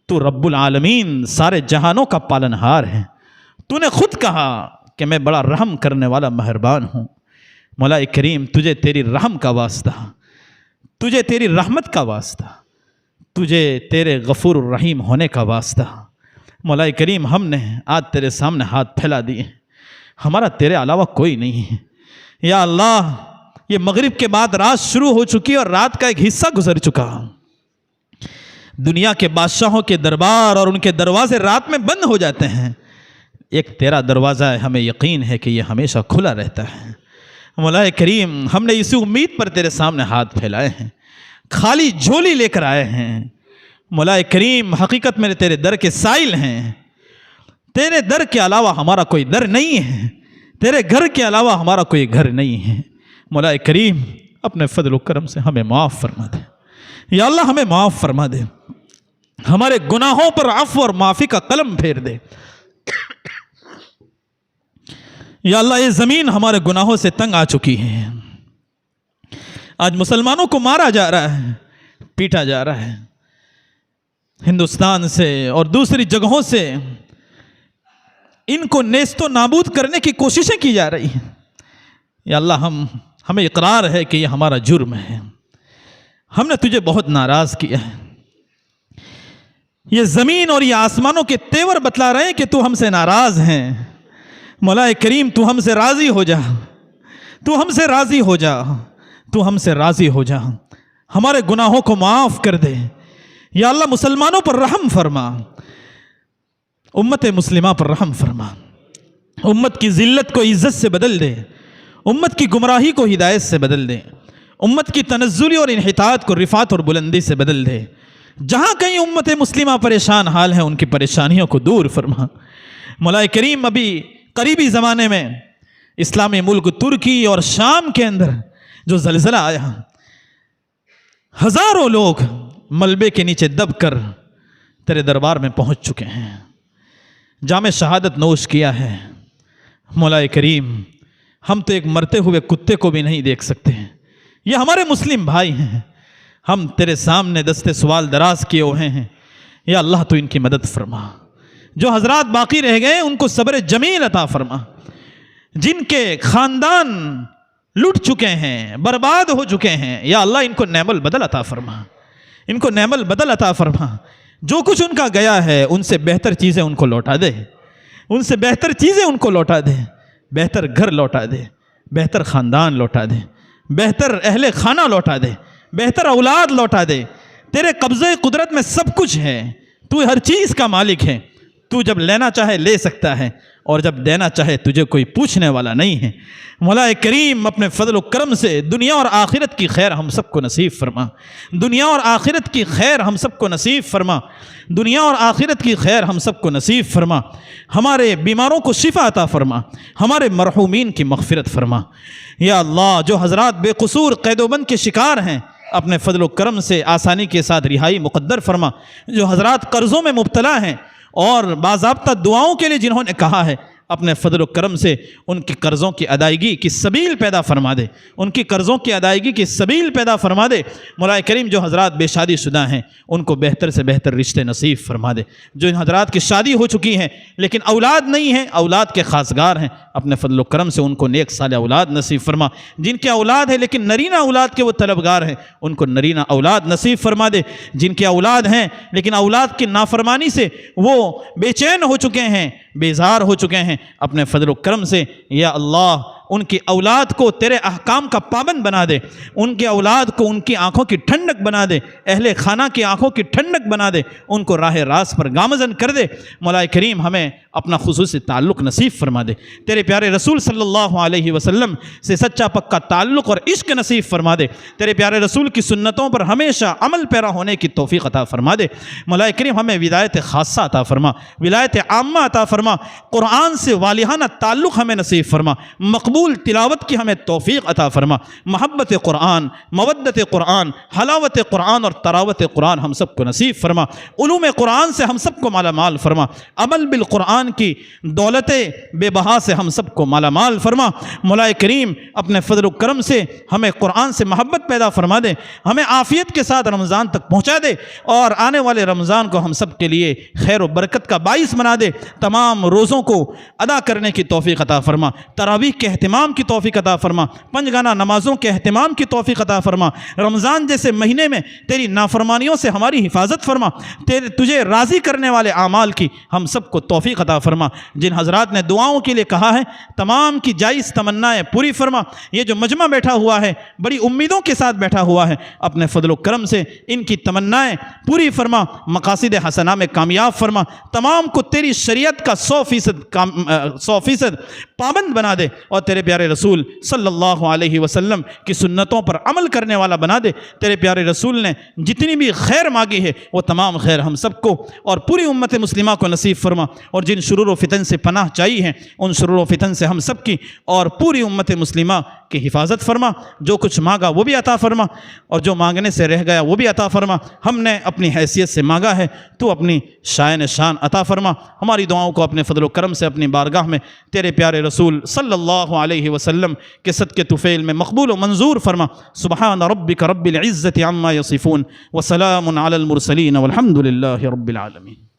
تو رب العالمین سارے جہانوں کا پالنہار ہے۔ تو نے خود کہا کہ میں بڑا رحم کرنے والا مہربان ہوں۔ مولا کریم تجھے تیری رحم کا واسطہ، تجھے تیری رحمت کا واسطہ، تجھے تیرے غفور الرحیم ہونے کا واسطہ۔ مولا کریم ہم نے آج تیرے سامنے ہاتھ پھیلا دیے، ہمارا تیرے علاوہ کوئی نہیں ہے۔ یا اللہ یہ مغرب کے بعد رات شروع ہو چکی اور رات کا ایک حصہ گزر چکا۔ دنیا کے بادشاہوں کے دربار اور ان کے دروازے رات میں بند ہو جاتے ہیں، ایک تیرا دروازہ ہے، ہمیں یقین ہے کہ یہ ہمیشہ کھلا رہتا ہے۔ مولا کریم ہم نے اسی امید پر تیرے سامنے ہاتھ پھیلائے ہیں، خالی جھولی لے کر آئے ہیں۔ مولا کریم حقیقت میں تیرے در کے سائل ہیں، تیرے در کے علاوہ ہمارا کوئی در نہیں ہے، تیرے گھر کے علاوہ ہمارا کوئی گھر نہیں ہے۔ مولا کریم اپنے فضل و کرم سے ہمیں معاف فرما دے۔ یا اللہ ہمیں معاف فرما دے، ہمارے گناہوں پر عفو اور معافی کا قلم پھیر دے۔ یا اللہ یہ زمین ہمارے گناہوں سے تنگ آ چکی ہے، آج مسلمانوں کو مارا جا رہا ہے، پیٹا جا رہا ہے، ہندوستان سے اور دوسری جگہوں سے ان کو نیست و نابود کرنے کی کوششیں کی جا رہی ہیں۔ یا اللہ ہمیں اقرار ہے کہ یہ ہمارا جرم ہے، ہم نے تجھے بہت ناراض کیا ہے۔ یہ زمین اور یہ آسمانوں کے تیور بتلا رہے ہیں کہ تو ہم سے ناراض ہیں۔ مولا کریم تو ہم سے راضی ہو جا، تو ہم سے راضی ہو جا، تو ہم سے راضی ہو جا، ہمارے گناہوں کو معاف کر دے۔ یا اللہ مسلمانوں پر رحم فرما، امت مسلمہ پر رحم فرما، امت کی ذلت کو عزت سے بدل دے، امت کی گمراہی کو ہدایت سے بدل دے، امت کی تنزلی اور انحطاط کو رفعت اور بلندی سے بدل دے۔ جہاں کہیں امت مسلمہ پریشان حال ہے ان کی پریشانیوں کو دور فرما۔ مولا کریم ابھی قریبی زمانے میں اسلامی ملک ترکی اور شام کے اندر جو زلزلہ آیا، ہزاروں لوگ ملبے کے نیچے دب کر تیرے دربار میں پہنچ چکے ہیں، جام شہادت نوش کیا ہے۔ مولا کریم ہم تو ایک مرتے ہوئے کتے کو بھی نہیں دیکھ سکتے ہیں، یہ ہمارے مسلم بھائی ہیں، ہم تیرے سامنے دستے سوال دراز کیے ہوئے ہیں۔ یا اللہ تو ان کی مدد فرما، جو حضرات باقی رہ گئے ان کو صبر جمیل عطا فرما، جن کے خاندان لٹ چکے ہیں، برباد ہو چکے ہیں، یا اللہ ان کو نعم البدل عطا فرما، ان کو نعم البدل عطا فرما۔ جو کچھ ان کا گیا ہے ان سے بہتر چیزیں ان کو لوٹا دے، ان سے بہتر چیزیں ان کو لوٹا دے، بہتر گھر لوٹا دے، بہتر خاندان لوٹا دے، بہتر اہل خانہ لوٹا دے، بہتر اولاد لوٹا دے۔ تیرے قبضے قدرت میں سب کچھ ہے، تو ہر چیز کا مالک ہے، تو جب لینا چاہے لے سکتا ہے، اور جب دینا چاہے تجھے کوئی پوچھنے والا نہیں ہے۔ مولا کریم اپنے فضل و کرم سے دنیا اور آخرت کی خیر ہم سب کو نصیب فرما، دنیا اور آخرت کی خیر ہم سب کو نصیب فرما، دنیا اور آخرت کی خیر ہم سب کو نصیب فرما۔ ہمارے بیماروں کو شفا عطا فرما، ہمارے مرحومین کی مغفرت فرما۔ یا اللہ، جو حضرات بے قصور قید و بند کے شکار ہیں، اپنے فضل و کرم سے آسانی کے ساتھ رہائی مقدر فرما۔ جو حضرات قرضوں میں مبتلا ہیں اور باضابطہ دعاؤں کے لیے جنہوں نے کہا ہے، اپنے فضل و کرم سے ان کی قرضوں کی ادائیگی کی سبیل پیدا فرما دے، ان کی قرضوں کی ادائیگی کی سبیل پیدا فرما دے۔ مولا کریم جو حضرات بے شادی شدہ ہیں ان کو بہتر سے بہتر رشتے نصیب فرما دے۔ جو ان حضرات کی شادی ہو چکی ہیں لیکن اولاد نہیں ہے، اولاد کے خواستگار ہیں، اپنے فضل و کرم سے ان کو نیک صالح اولاد نصیب فرما۔ جن کے اولاد ہے لیکن نرینہ اولاد کے وہ طلبگار ہیں، ان کو نرینہ اولاد نصیب فرما دے۔ جن کے اولاد ہیں لیکن اولاد کی نافرمانی سے وہ بے چین ہو چکے ہیں، بیزار ہو چکے ہیں، اپنے فضل و کرم سے یا اللہ ان کی اولاد کو تیرے احکام کا پابند بنا دے، ان کی اولاد کو ان کی آنکھوں کی ٹھنڈک بنا دے، اہل خانہ کی آنکھوں کی ٹھنڈک بنا دے، ان کو راہ راست پر گامزن کر دے۔ مولا کریم ہمیں اپنا خصوصی تعلق نصیب فرما دے، تیرے پیارے رسول صلی اللہ علیہ وسلم سے سچا پکا تعلق اور عشق نصیب فرما دے، تیرے پیارے رسول کی سنتوں پر ہمیشہ عمل پیرا ہونے کی توفیق عطا فرما دے۔ مولا کریم ہمیں ولایت خاصہ عطا فرما، ولایت عامہ عطا فرما، قرآن سے والہانہ تعلق ہمیں نصیب فرما، مقبول تلاوت کی ہمیں توفیق عطا فرما، محبت قرآن، مودت قرآن، حلاوت قرآن اور تراوت قرآن ہم سب کو نصیب فرما، علوم قرآن سے ہم سب کو مالا مال فرما، عمل بالقرآن کی دولت بے بہا سے ہم سب کو مالا مال فرما۔ مولا کریم اپنے فضل و کرم سے ہمیں قرآن سے محبت پیدا فرما دے، ہمیں عافیت کے ساتھ رمضان تک پہنچا دے، اور آنے والے رمضان کو ہم سب کے لیے خیر و برکت کا باعث بنا دے۔ تمام روزوں کو ادا کرنے کی توفیق عطا فرما، تراویح کے اہتمام کی توفیق عطا فرما، پنجگانہ نمازوں کے اہتمام کی توفیق عطا فرما۔ رمضان جیسے مہینے میں تیری نافرمانیوں سے ہماری حفاظت فرما، تجھے راضی کرنے والے اعمال کی ہم سب کو توفیق عطا فرما۔ جن حضرات نے دعاؤں کے لیے کہا ہے تمام کی جائز تمنائیں پوری فرما۔ یہ جو مجمع بیٹھا ہوا ہے بڑی امیدوں کے ساتھ بیٹھا ہوا ہے، اپنے فضل و کرم سے ان کی تمنائیں پوری فرما، مقاصد حسنہ میں کامیاب فرما، تمام کو تیری شریعت کا 100% پابند بنا دے، اور تیرے پیارے رسول صلی اللہ علیہ وسلم کی سنتوں پر عمل کرنے والا بنا دے۔ تیرے پیارے رسول نے جتنی بھی خیر مانگی ہے وہ تمام خیر ہم سب کو اور پوری امت مسلمہ کو نصیب فرما، اور جن شرور و فتن سے پناہ چاہیے ہیں ان شرور و فتن سے ہم سب کی اور پوری امت مسلمہ کی حفاظت فرما۔ جو کچھ مانگا وہ بھی عطا فرما، اور جو مانگنے سے رہ گیا وہ بھی عطا فرما۔ ہم نے اپنی حیثیت سے مانگا ہے، تو اپنی شائن شان عطا فرما۔ ہماری دعاؤں کو اپنے فضل و کرم سے اپنی بارگاہ میں تیرے پیارے رسول صلی اللہ علیہ وسلم کے صدقے طفیل میں مقبول و منظور فرما۔ سبحان ربک رب العزت عما یصفون، وسلام علی المرسلین والحمد للہ رب العالمین۔